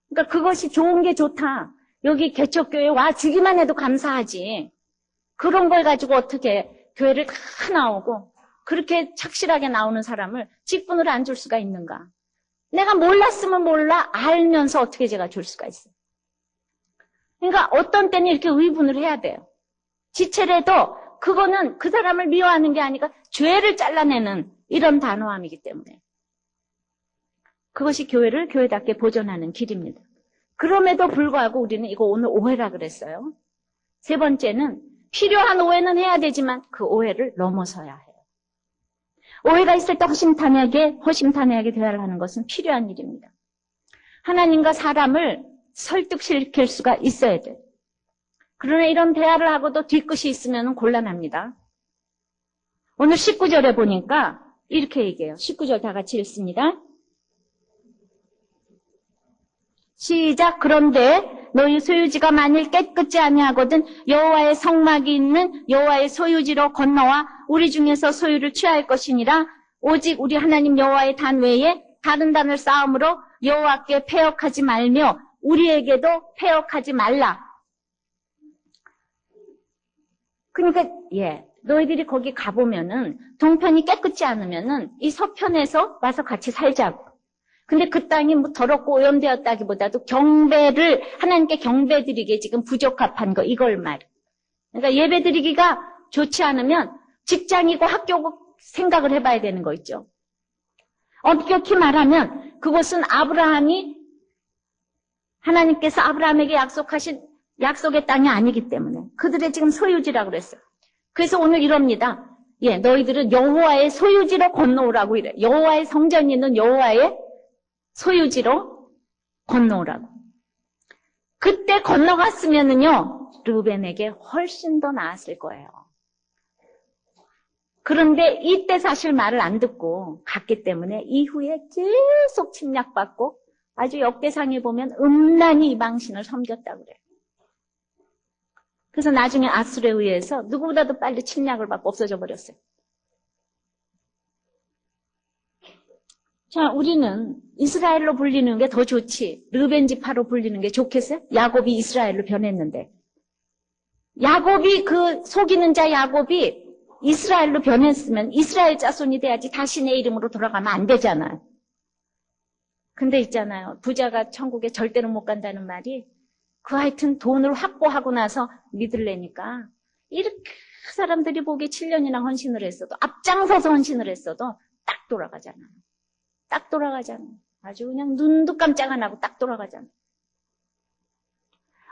그러니까 그것이 좋은 게 좋다. 여기 개척교회 와주기만 해도 감사하지. 그런 걸 가지고 어떻게 교회를 다 나오고 그렇게 착실하게 나오는 사람을 직분을 안 줄 수가 있는가. 내가 몰랐으면 몰라 알면서 어떻게 제가 줄 수가 있어요. 그러니까 어떤 때는 이렇게 의분을 해야 돼요. 지체라도 그거는 그 사람을 미워하는 게 아니라 죄를 잘라내는 이런 단호함이기 때문에 그것이 교회를 교회답게 보존하는 길입니다. 그럼에도 불구하고 우리는 이거 오늘 오해라 그랬어요. 세 번째는 필요한 오해는 해야 되지만 그 오해를 넘어서야 해요. 오해가 있을 때 허심탄회하게 대화를 하는 것은 필요한 일입니다. 하나님과 사람을 설득시킬 수가 있어야 돼요. 그러나 이런 대화를 하고도 뒤끝이 있으면 곤란합니다. 오늘 19절에 보니까 이렇게 얘기해요. 19절 다 같이 읽습니다. 시작. 그런데 너희 소유지가 만일 깨끗지 아니하거든 여호와의 성막이 있는 여호와의 소유지로 건너와 우리 중에서 소유를 취할 것이니라. 오직 우리 하나님 여호와의 단 외에 다른 단을 쌓음으로 여호와께 패역하지 말며 우리에게도 패역하지 말라. 그러니까 너희들이 거기 가보면은 동편이 깨끗지 않으면은 이 서편에서 와서 같이 살자고. 근데 그 땅이 뭐 더럽고 오염되었다기보다도 하나님께 경배드리기에 지금 부적합한 거, 이걸 말이에요. 그러니까 예배드리기가 좋지 않으면 직장이고 학교고 생각을 해봐야 되는 거 있죠. 엄격히 말하면 그것은 하나님께서 아브라함에게 약속하신 약속의 땅이 아니기 때문에 그들의 지금 소유지라고 그랬어요. 그래서 오늘 이럽니다. 너희들은 여호와의 소유지로 건너오라고 이래. 여호와의 성전이 있는 여호와의 소유지로 건너오라고. 그때 건너갔으면은요, 르벤에게 훨씬 더 나았을 거예요. 그런데 이때 사실 말을 안 듣고 갔기 때문에 이후에 계속 침략받고 아주 역대상에 보면 음란히 이방신을 섬겼다고 그래요. 그래서 나중에 아수르에 의해서 누구보다도 빨리 침략을 받고 없어져 버렸어요. 자, 우리는 이스라엘로 불리는 게 더 좋지. 르벤 지파로 불리는 게 좋겠어요? 야곱이 이스라엘로 변했는데. 속이는 자 야곱이 이스라엘로 변했으면 이스라엘 자손이 돼야지 다시 내 이름으로 돌아가면 안 되잖아요. 근데 있잖아요. 부자가 천국에 절대로 못 간다는 말이 하여튼 돈을 확보하고 나서 믿을래니까 이렇게 사람들이 보기에 7년이나 헌신을 했어도 앞장서서 헌신을 했어도 딱 돌아가잖아요. 딱 돌아가잖아요. 아주 그냥 눈도 깜짝 안 하고 딱 돌아가잖아요.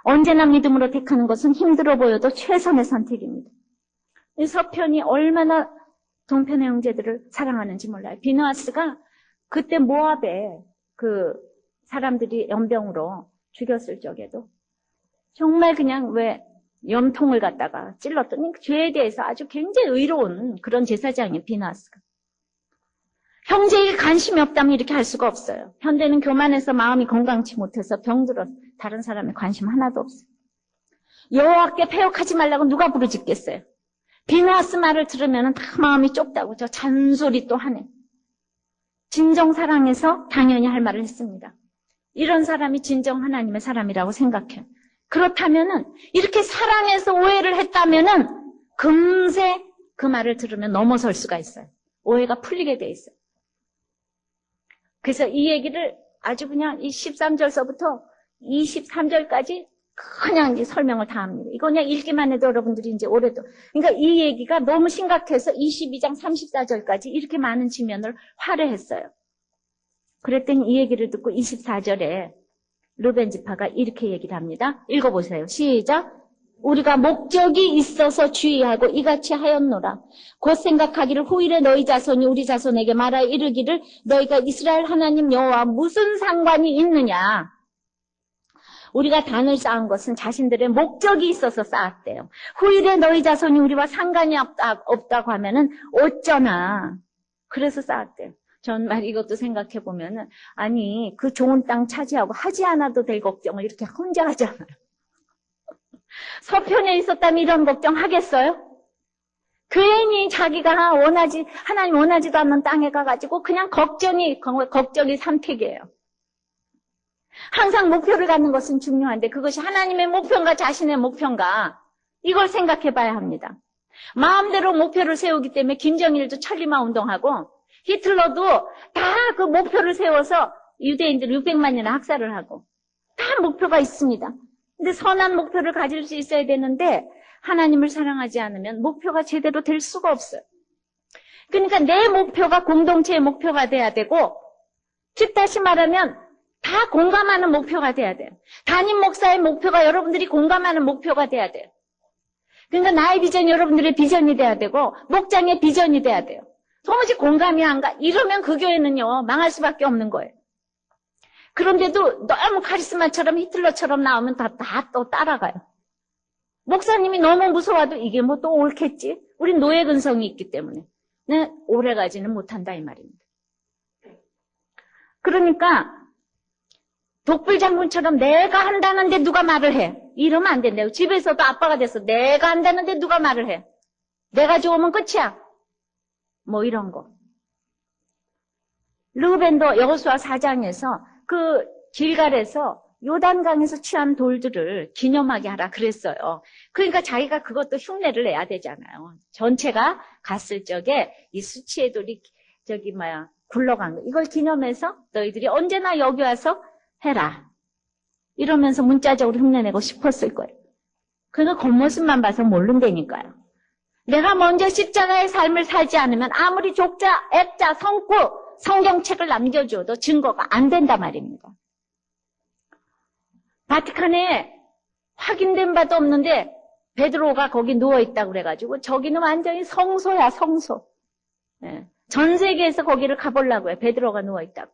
언제나 믿음으로 택하는 것은 힘들어 보여도 최선의 선택입니다. 이 서편이 얼마나 동편의 형제들을 사랑하는지 몰라요. 비느하스가 그때 모압에 그 사람들이 연병으로 죽였을 적에도 정말 그냥 염통을 갖다가 찔렀더니 죄에 대해서 아주 굉장히 의로운 그런 제사장이에요. 비느하스가. 형제에게 관심이 없다면 이렇게 할 수가 없어요. 현대는 교만해서 마음이 건강치 못해서 병들어서 다른 사람에 관심 하나도 없어요. 여호와께 패역하지 말라고 누가 부르짖겠어요. 비느하스 말을 들으면 다 마음이 좁다고 저 잔소리 또 하네. 진정 사랑해서 당연히 할 말을 했습니다. 이런 사람이 진정 하나님의 사람이라고 생각해요. 그렇다면은 이렇게 사랑해서 오해를 했다면은 금세 그 말을 들으면 넘어설 수가 있어요. 오해가 풀리게 돼 있어요. 그래서 이 얘기를 아주 그냥 이 13절서부터 23절까지 그냥 이제 설명을 다 합니다. 이거 그냥 읽기만 해도 여러분들이 이제 그러니까 이 얘기가 너무 심각해서 22장 34절까지 이렇게 많은 지면을 활애했어요. 그랬더니 이 얘기를 듣고 24절에 르벤 지파가 이렇게 얘기를 합니다. 읽어보세요. 시작. 우리가 목적이 있어서 주의하고 이같이 하였노라. 곧 생각하기를 후일에 너희 자손이 우리 자손에게 말하여 이르기를 너희가 이스라엘 하나님 여호와 무슨 상관이 있느냐. 우리가 단을 쌓은 것은 자신들의 목적이 있어서 쌓았대요. 후일에 너희 자손이 우리와 상관이 없다고 하면은 어쩌나. 그래서 쌓았대요. 정말 이것도 생각해보면은 아니 그 좋은 땅 차지하고 하지 않아도 될 걱정을 이렇게 혼자 하잖아요. 서편에 있었다면 이런 걱정 하겠어요? 괜히 자기가 하나님 원하지도 않는 땅에 가가지고 그냥 걱정이 삼택이에요. 항상 목표를 갖는 것은 중요한데 그것이 하나님의 목표인가 자신의 목표인가 이걸 생각해 봐야 합니다. 마음대로 목표를 세우기 때문에 김정일도 천리마 운동하고 히틀러도 다 그 목표를 세워서 유대인들 600만이나 학살을 하고 다 목표가 있습니다. 근데 선한 목표를 가질 수 있어야 되는데 하나님을 사랑하지 않으면 목표가 제대로 될 수가 없어요. 그러니까 내 목표가 공동체의 목표가 돼야 되고 즉 다시 말하면 다 공감하는 목표가 돼야 돼요. 담임 목사의 목표가 여러분들이 공감하는 목표가 돼야 돼요. 그러니까 나의 비전이 여러분들의 비전이 돼야 되고 목장의 비전이 돼야 돼요. 도무지 공감이 안 가. 이러면 그 교회는요, 망할 수밖에 없는 거예요. 그런데도 너무 카리스마처럼 히틀러처럼 나오면 다 또 따라가요. 목사님이 너무 무서워도 이게 뭐 또 옳겠지? 우린 노예 근성이 있기 때문에. 네, 오래가지는 못한다 이 말입니다. 그러니까 독불 장군처럼 내가 한다는데 누가 말을 해. 이러면 안 된대요. 집에서도 아빠가 돼서 내가 한다는데 누가 말을 해. 내가 좋으면 끝이야. 뭐 이런 거. 르우벤도 여호수아 4장에서 그 길갈에서 요단강에서 취한 돌들을 기념하게 하라 그랬어요. 그러니까 자기가 그것도 흉내를 내야 되잖아요. 전체가 갔을 적에 이 수치의 돌이 굴러간 거. 이걸 기념해서 너희들이 언제나 여기 와서 해라. 이러면서 문자적으로 흉내내고 싶었을 거예요. 그러니까 겉모습만 봐서 모른다니까요. 내가 먼저 십자가의 삶을 살지 않으면 아무리 족자, 액자, 성구, 성경책을 남겨줘도 증거가 안 된단 말입니다. 바티칸에 확인된 바도 없는데 베드로가 거기 누워있다고 그래가지고 저기는 완전히 성소야, 성소. 예. 전 세계에서 거기를 가보려고 해요. 베드로가 누워있다고.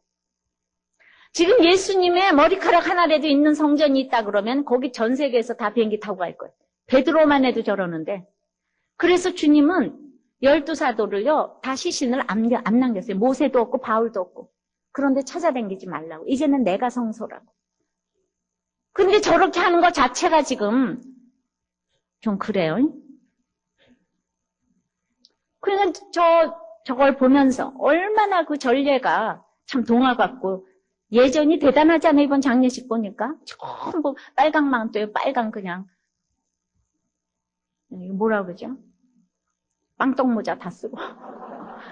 지금 예수님의 머리카락 하나라도 있는 성전이 있다 그러면 거기 전 세계에서 다 비행기 타고 갈 거예요. 베드로만 해도 저러는데. 그래서 주님은 12사도를요, 다 시신을 안 남겼어요. 모세도 없고 바울도 없고. 그런데 찾아다니지 말라고. 이제는 내가 성소라고. 근데 저렇게 하는 것 자체가 지금 좀 그래요. 그러니까 저걸 보면서 얼마나 그 전례가 참 동화 같고 예전이 대단하잖아요. 이번 장례식 보니까 전부 빨강 망토에 빨강 그냥 뭐라 그러죠? 빵떡 모자 다 쓰고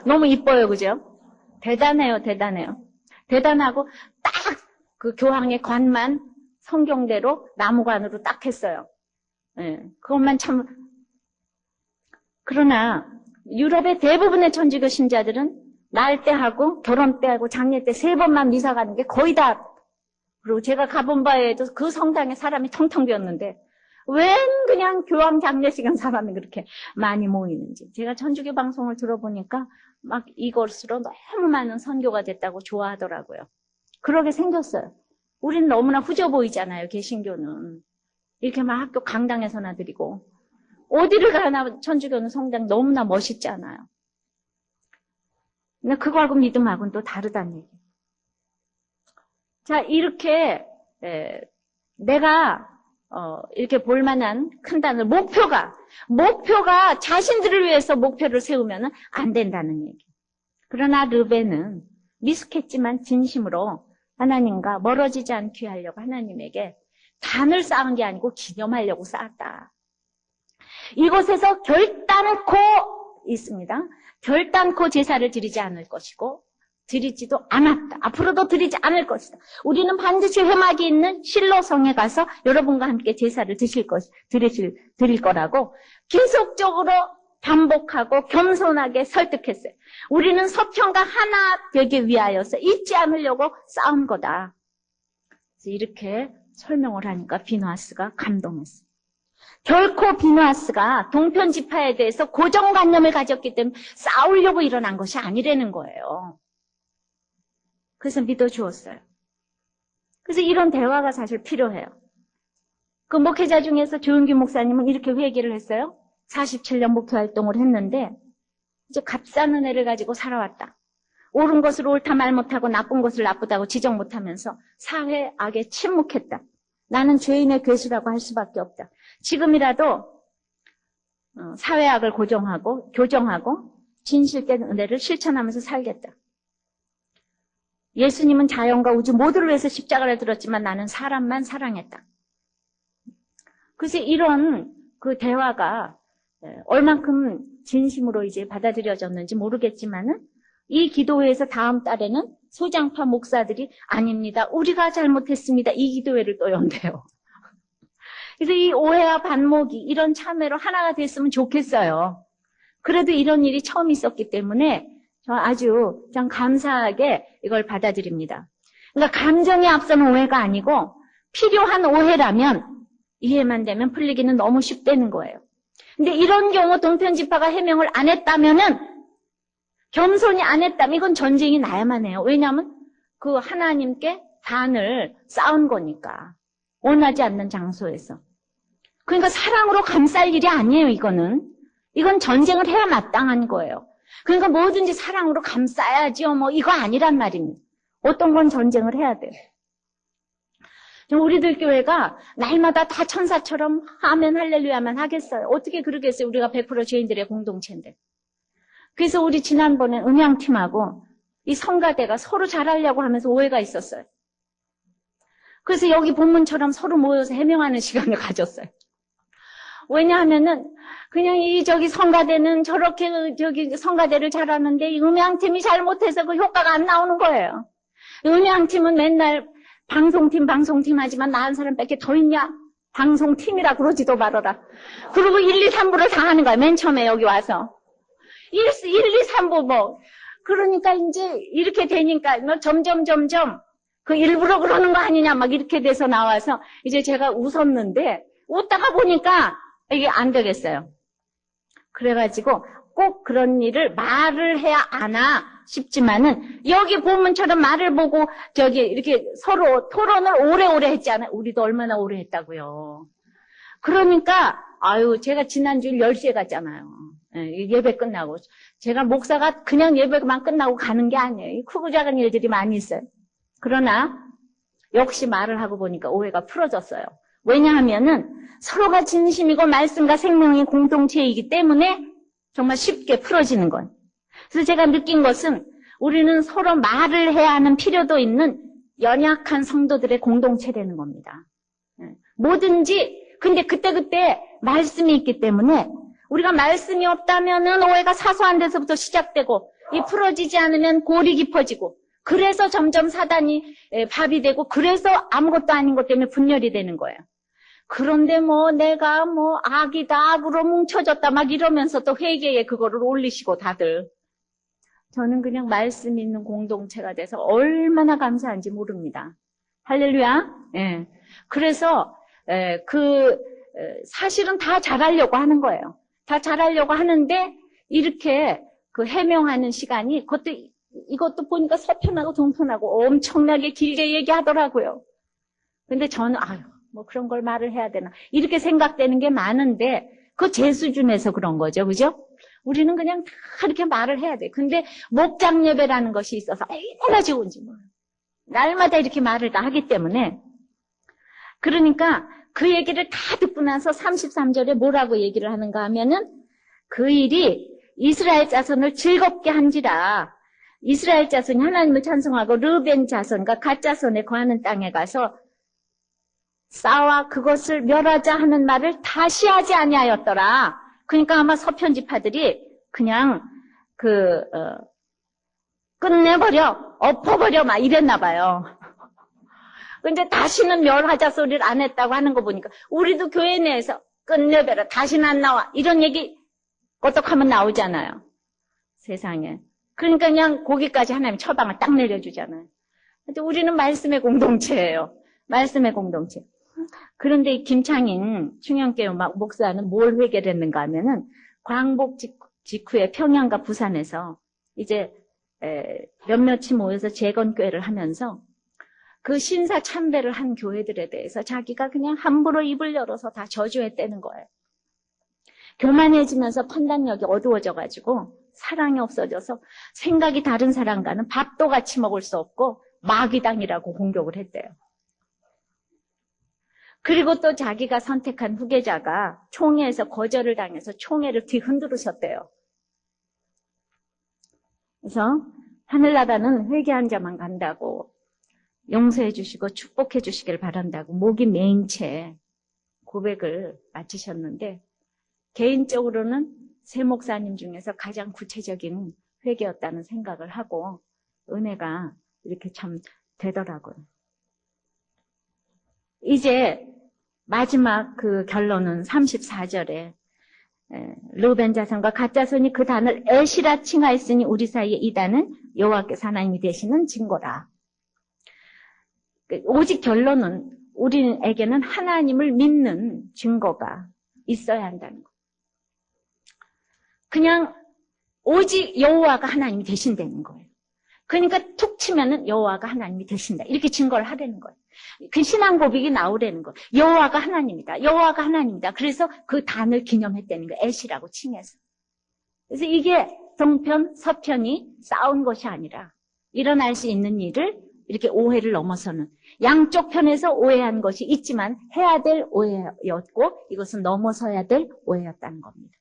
너무 이뻐요, 그죠? 대단해요, 대단해요. 대단하고 딱 그 교황의 관만 성경대로 나무관으로 딱 했어요. 예, 그것만 참. 그러나 유럽의 대부분의 천주교 신자들은 날 때 하고 결혼 때 하고 장례 때 3번만 미사 가는 게 거의 다. 그리고 제가 가본 바에도 그 성당에 사람이 텅텅 비었는데 웬 그냥 교황 장례식은 사람이 그렇게 많이 모이는지. 제가 천주교 방송을 들어보니까 막 이것으로 너무 많은 선교가 됐다고 좋아하더라고요. 그러게 생겼어요. 우린 너무나 후져 보이잖아요, 개신교는. 이렇게 막 학교 강당에서나 드리고. 어디를 가나 천주교는 성당 너무나 멋있잖아요. 근데 그거하고 믿음하고는 또 다르다는 얘기. 자, 이렇게 내가 이렇게 볼만한 큰 단어, 목표가 자신들을 위해서 목표를 세우면 안 된다는 얘기. 그러나 르벤은 미숙했지만 진심으로 하나님과 멀어지지 않게 하려고 하나님에게 단을 쌓은 게 아니고 기념하려고 쌓았다. 이곳에서 결단코 있습니다. 결단코 제사를 드리지 않을 것이고 드리지도 않았다. 앞으로도 드리지 않을 것이다. 우리는 반드시 회막이 있는 실로성에 가서 여러분과 함께 제사를 드릴 거라고 계속적으로 반복하고 겸손하게 설득했어요. 우리는 서편과 하나 되기 위하여서 잊지 않으려고 싸운 거다. 이렇게 설명을 하니까 비누아스가 감동했어요. 결코 비누아스가 동편 지파에 대해서 고정관념을 가졌기 때문에 싸우려고 일어난 것이 아니라는 거예요. 그래서 믿어주었어요. 그래서 이런 대화가 사실 필요해요. 그 목회자 중에서 조은규 목사님은 이렇게 회개를 했어요. 47년 목회활동을 했는데 이제 값싼 은혜를 가지고 살아왔다. 옳은 것을 옳다 말 못하고 나쁜 것을 나쁘다고 지적 못하면서 사회 악에 침묵했다. 나는 죄인의 괴수라고 할 수밖에 없다. 지금이라도 사회악을 교정하고 진실된 은혜를 실천하면서 살겠다. 예수님은 자연과 우주 모두를 위해서 십자가를 들었지만 나는 사람만 사랑했다. 그래서 이런 그 대화가 얼만큼 진심으로 이제 받아들여졌는지 모르겠지만은 이 기도회에서 다음 달에는 소장파 목사들이 아닙니다. 우리가 잘못했습니다. 이 기도회를 또 연대요. 그래서 이 오해와 반목이 이런 참회로 하나가 됐으면 좋겠어요. 그래도 이런 일이 처음 있었기 때문에 저 아주 참 감사하게 이걸 받아들입니다. 그러니까 감정에 앞서는 오해가 아니고 필요한 오해라면 이해만 되면 풀리기는 너무 쉽다는 거예요. 근데 이런 경우 동편지파가 해명을 안 했다면은 겸손히 안 했다면 이건 전쟁이 나야만 해요. 왜냐하면 그 하나님께 단을 쌓은 거니까. 원하지 않는 장소에서. 그러니까 사랑으로 감쌀 일이 아니에요, 이거는. 이건 전쟁을 해야 마땅한 거예요. 그러니까 뭐든지 사랑으로 감싸야지요, 뭐 이거 아니란 말입니다. 어떤 건 전쟁을 해야 돼요. 우리들 교회가 날마다 다 천사처럼 아멘 할렐루야만 하겠어요. 어떻게 그러겠어요? 우리가 100% 죄인들의 공동체인데. 그래서 우리 지난번에 음향팀하고 이 성가대가 서로 잘하려고 하면서 오해가 있었어요. 그래서 여기 본문처럼 서로 모여서 해명하는 시간을 가졌어요. 왜냐하면은 그냥 저기 성가대는 저렇게 저기 성가대를 잘하는데 이 음향팀이 잘못해서 그 효과가 안 나오는 거예요. 음향팀은 맨날 방송팀 하지만 나은 사람 밖에 더 있냐? 방송팀이라 그러지도 말아라. 그리고 1, 2, 3부를 다 하는 거야. 맨 처음에 여기 와서. 1, 2, 3부 뭐. 그러니까 이제 이렇게 되니까 뭐 점점 그 일부러 그러는 거 아니냐 막 이렇게 돼서 나와서 이제 제가 웃었는데 웃다가 보니까 이게 안 되겠어요. 그래가지고 꼭 그런 일을 말을 해야 아나 싶지만은 여기 본문처럼 말을 보고 저기 이렇게 서로 토론을 오래오래 했잖아요. 우리도 얼마나 오래 했다고요. 그러니까 제가 지난주에 10시에 갔잖아요. 예배 끝나고. 제가 목사가 그냥 예배만 끝나고 가는 게 아니에요. 크고 작은 일들이 많이 있어요. 그러나 역시 말을 하고 보니까 오해가 풀어졌어요. 왜냐하면은 서로가 진심이고 말씀과 생명의 공동체이기 때문에 정말 쉽게 풀어지는 거예요. 그래서 제가 느낀 것은 우리는 서로 말을 해야 하는 필요도 있는 연약한 성도들의 공동체라는 겁니다. 뭐든지 근데 그때 말씀이 있기 때문에 우리가 말씀이 없다면은 오해가 사소한 데서부터 시작되고 이 풀어지지 않으면 골이 깊어지고 그래서 점점 사단이 밥이 되고 그래서 아무것도 아닌 것 때문에 분열이 되는 거예요. 그런데 내가 악이다, 악으로 뭉쳐졌다 막 이러면서 또 회개에 그거를 올리시고 다들. 저는 그냥 말씀 있는 공동체가 돼서 얼마나 감사한지 모릅니다. 할렐루야. 예. 그래서 사실은 다 잘하려고 하는 거예요. 다 잘하려고 하는데 이렇게 그 해명하는 시간이 이것도 보니까 서편하고 동편하고 엄청나게 길게 얘기하더라고요. 근데 저는 그런 걸 말을 해야 되나 이렇게 생각되는 게 많은데 그 제 수준에서 그런 거죠. 그죠? 우리는 그냥 다 이렇게 말을 해야 돼. 근데 목장 예배라는 것이 있어서 얼마나 좋은지 몰라요. 날마다 이렇게 말을 다 하기 때문에 그러니까 그 얘기를 다 듣고 나서 33절에 뭐라고 얘기를 하는가 하면은 그 일이 이스라엘 자손을 즐겁게 한지라 이스라엘 자손이 하나님을 찬송하고 르벤 자손과 갓 자손에 거하는 땅에 가서 싸워 그것을 멸하자 하는 말을 다시 하지 아니하였더라. 그러니까 아마 서편집하들이 그냥 끝내버려, 엎어버려 막 이랬나 봐요. 근데 다시는 멸하자 소리를 안 했다고 하는 거 보니까 우리도 교회 내에서 끝내버려, 다시는 안 나와 이런 얘기 꼬떡하면 나오잖아요. 세상에. 그러니까 그냥 거기까지 하나님 처방을 딱 내려주잖아요. 근데 우리는 말씀의 공동체예요. 말씀의 공동체. 그런데 이 김창인 충영교회 목사는 뭘 회개했는가 하면은 광복 직후에 평양과 부산에서 이제 몇몇이 모여서 재건교회를 하면서 그 신사 참배를 한 교회들에 대해서 자기가 그냥 함부로 입을 열어서 다 저주했다는 거예요. 교만해지면서 판단력이 어두워져가지고 사랑이 없어져서 생각이 다른 사람과는 밥도 같이 먹을 수 없고 마귀당이라고 공격을 했대요. 그리고 또 자기가 선택한 후계자가 총회에서 거절을 당해서 총회를 뒤흔들으셨대요. 그래서 하늘나라는 회개한 자만 간다고 용서해 주시고 축복해 주시길 바란다고 목이 메인 채 고백을 마치셨는데 개인적으로는 세 목사님 중에서 가장 구체적인 회개였다는 생각을 하고 은혜가 이렇게 참 되더라고요. 이제 마지막 그 결론은 34절에 르벤 자손과 갓 자손이 그 단을 에시라 칭하였으니 우리 사이에 이 단은 여호와께서 하나님이 되시는 증거라. 오직 결론은 우리에게는 하나님을 믿는 증거가 있어야 한다는 거. 그냥 오직 여호와가 하나님이 되신다는 거예요. 그러니까 툭 치면은 여호와가 하나님이 되신다. 이렇게 증거를 하라는 거예요. 그 신앙 고백이 나오라는 거예요. 여호와가 하나님이다. 여호와가 하나님이다. 그래서 그 단을 기념했다는 거예요. 애시라고 칭해서. 그래서 이게 동편, 서편이 싸운 것이 아니라 일어날 수 있는 일을 이렇게 오해를 넘어서는 양쪽 편에서 오해한 것이 있지만 해야 될 오해였고 이것은 넘어서야 될 오해였다는 겁니다.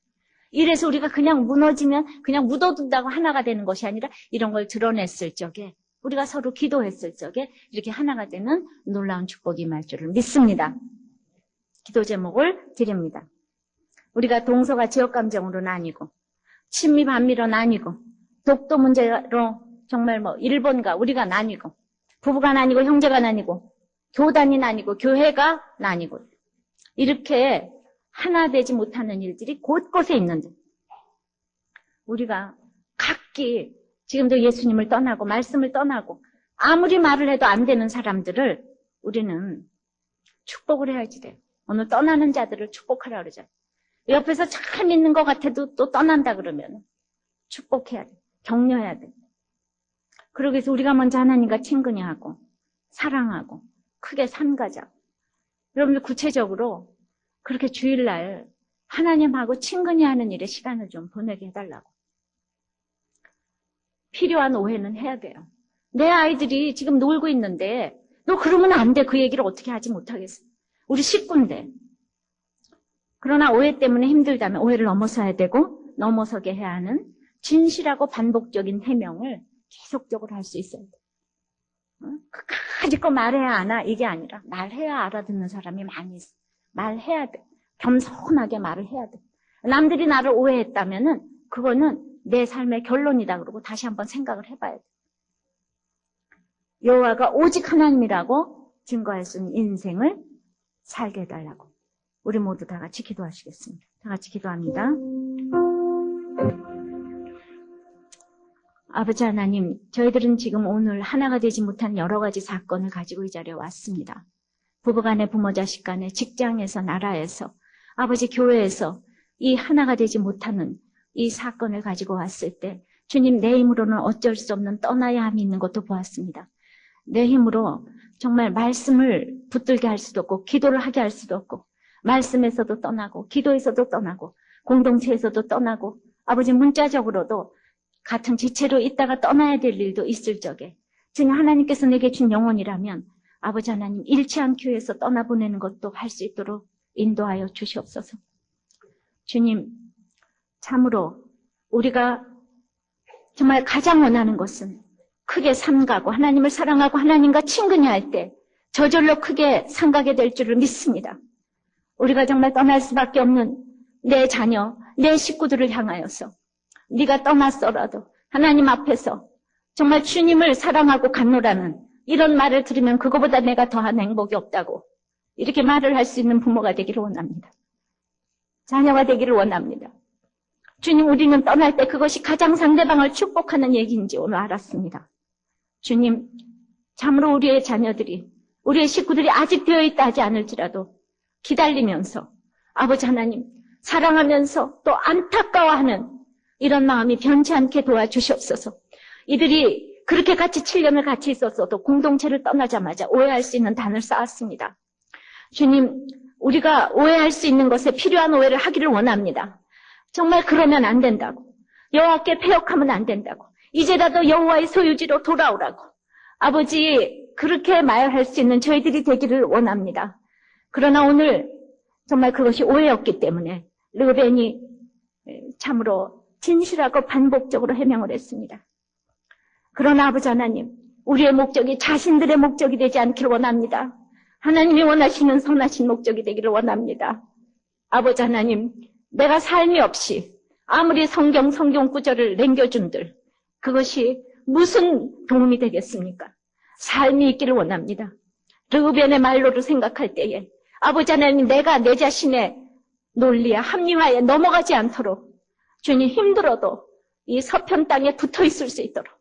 이래서 우리가 그냥 무너지면 그냥 묻어둔다고 하나가 되는 것이 아니라 이런 걸 드러냈을 적에 우리가 서로 기도했을 적에 이렇게 하나가 되는 놀라운 축복이 임할 줄을 믿습니다. 기도 제목을 드립니다. 우리가 동서가 지역감정으로 나뉘고 친미 반미로 나뉘고 독도 문제로 정말 일본과 우리가 나뉘고 부부가 나뉘고 형제가 나뉘고 교단이 나뉘고 교회가 나뉘고 이렇게 하나 되지 못하는 일들이 곳곳에 있는데 우리가 각기 지금도 예수님을 떠나고 말씀을 떠나고 아무리 말을 해도 안 되는 사람들을 우리는 축복을 해야지 돼요. 오늘 떠나는 자들을 축복하라 그러잖아요. 옆에서 잘 믿는 것 같아도 또 떠난다 그러면 축복해야 돼. 격려해야 돼. 그러기 위해서 우리가 먼저 하나님과 친근히 하고 사랑하고 크게 삼가자. 여러분들 구체적으로 그렇게 주일날 하나님하고 친근히 하는 일에 시간을 좀 보내게 해달라고. 필요한 오해는 해야 돼요. 내 아이들이 지금 놀고 있는데 너 그러면 안 돼. 그 얘기를 어떻게 하지 못하겠어. 우리 식구인데. 그러나 오해 때문에 힘들다면 오해를 넘어서야 되고 넘어서게 해야 하는 진실하고 반복적인 해명을 계속적으로 할 수 있어야 돼. 그까짓 거 말해야 하나 이게 아니라 말해야 알아듣는 사람이 많이 있어. 말해야 돼. 겸손하게 말을 해야 돼. 남들이 나를 오해했다면은 그거는 내 삶의 결론이다 그러고 다시 한번 생각을 해봐야 돼. 여호와가 오직 하나님이라고 증거할 수 있는 인생을 살게 해달라고. 우리 모두 다 같이 기도하시겠습니다. 다 같이 기도합니다. 아버지 하나님, 저희들은 지금 오늘 하나가 되지 못한 여러 가지 사건을 가지고 이 자리에 왔습니다. 부부간에, 부모 자식 간에, 직장에서, 나라에서, 아버지 교회에서 이 하나가 되지 못하는 이 사건을 가지고 왔을 때 주님 내 힘으로는 어쩔 수 없는 떠나야 함이 있는 것도 보았습니다. 내 힘으로 정말 말씀을 붙들게 할 수도 없고 기도를 하게 할 수도 없고 말씀에서도 떠나고 기도에서도 떠나고 공동체에서도 떠나고 아버지 문자적으로도 같은 지체로 있다가 떠나야 될 일도 있을 적에 주님 하나님께서 내게 준 영혼이라면 아버지 하나님 잃지 않기 위해서 떠나보내는 것도 할 수 있도록 인도하여 주시옵소서. 주님 참으로 우리가 정말 가장 원하는 것은 크게 삼가고 하나님을 사랑하고 하나님과 친근히 할 때 저절로 크게 삼가게 될 줄을 믿습니다. 우리가 정말 떠날 수밖에 없는 내 자녀, 내 식구들을 향하여서 네가 떠났어라도 하나님 앞에서 정말 주님을 사랑하고 갔노라는 이런 말을 들으면 그거보다 내가 더한 행복이 없다고 이렇게 말을 할 수 있는 부모가 되기를 원합니다. 자녀가 되기를 원합니다. 주님, 우리는 떠날 때 그것이 가장 상대방을 축복하는 얘기인지 오늘 알았습니다. 주님, 참으로 우리의 자녀들이, 우리의 식구들이 아직 되어있다 하지 않을지라도 기다리면서 아버지 하나님 사랑하면서 또 안타까워하는 이런 마음이 변치 않게 도와주시옵소서. 이들이 그렇게 같이 7년을 같이 있었어도 공동체를 떠나자마자 오해할 수 있는 단을 쌓았습니다. 주님, 우리가 오해할 수 있는 것에 필요한 오해를 하기를 원합니다. 정말 그러면 안 된다고. 여호와께 패역하면 안 된다고. 이제라도 여호와의 소유지로 돌아오라고. 아버지, 그렇게 말할 수 있는 저희들이 되기를 원합니다. 그러나 오늘 정말 그것이 오해였기 때문에 르벤이 참으로 진실하고 반복적으로 해명을 했습니다. 그러나 아버지 하나님, 우리의 목적이 자신들의 목적이 되지 않기를 원합니다. 하나님이 원하시는 선하신 목적이 되기를 원합니다. 아버지 하나님, 내가 삶이 없이 아무리 성경 구절을 남겨준들 그것이 무슨 도움이 되겠습니까? 삶이 있기를 원합니다. 르우벤의 말로를 생각할 때에 아버지 하나님, 내가 내 자신의 논리에 합리화에 넘어가지 않도록 주님 힘들어도 이 서편 땅에 붙어 있을 수 있도록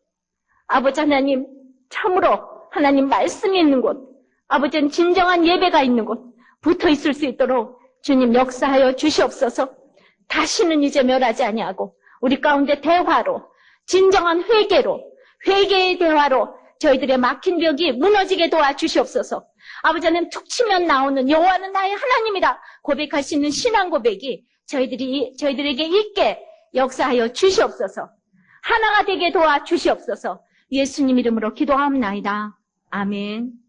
아버지 하나님, 참으로 하나님 말씀이 있는 곳, 아버지는 진정한 예배가 있는 곳 붙어 있을 수 있도록 주님 역사하여 주시옵소서. 다시는 이제 멸하지 아니하고 우리 가운데 대화로, 진정한 회개의 대화로 저희들의 막힌 벽이 무너지게 도와주시옵소서. 아버지, 하나님, 툭 치면 나오는 여호와는 나의 하나님이다 고백할 수 있는 신앙 고백이 저희들에게 있게 역사하여 주시옵소서. 하나가 되게 도와주시옵소서. 예수님 이름으로 기도하옵나이다. 아멘.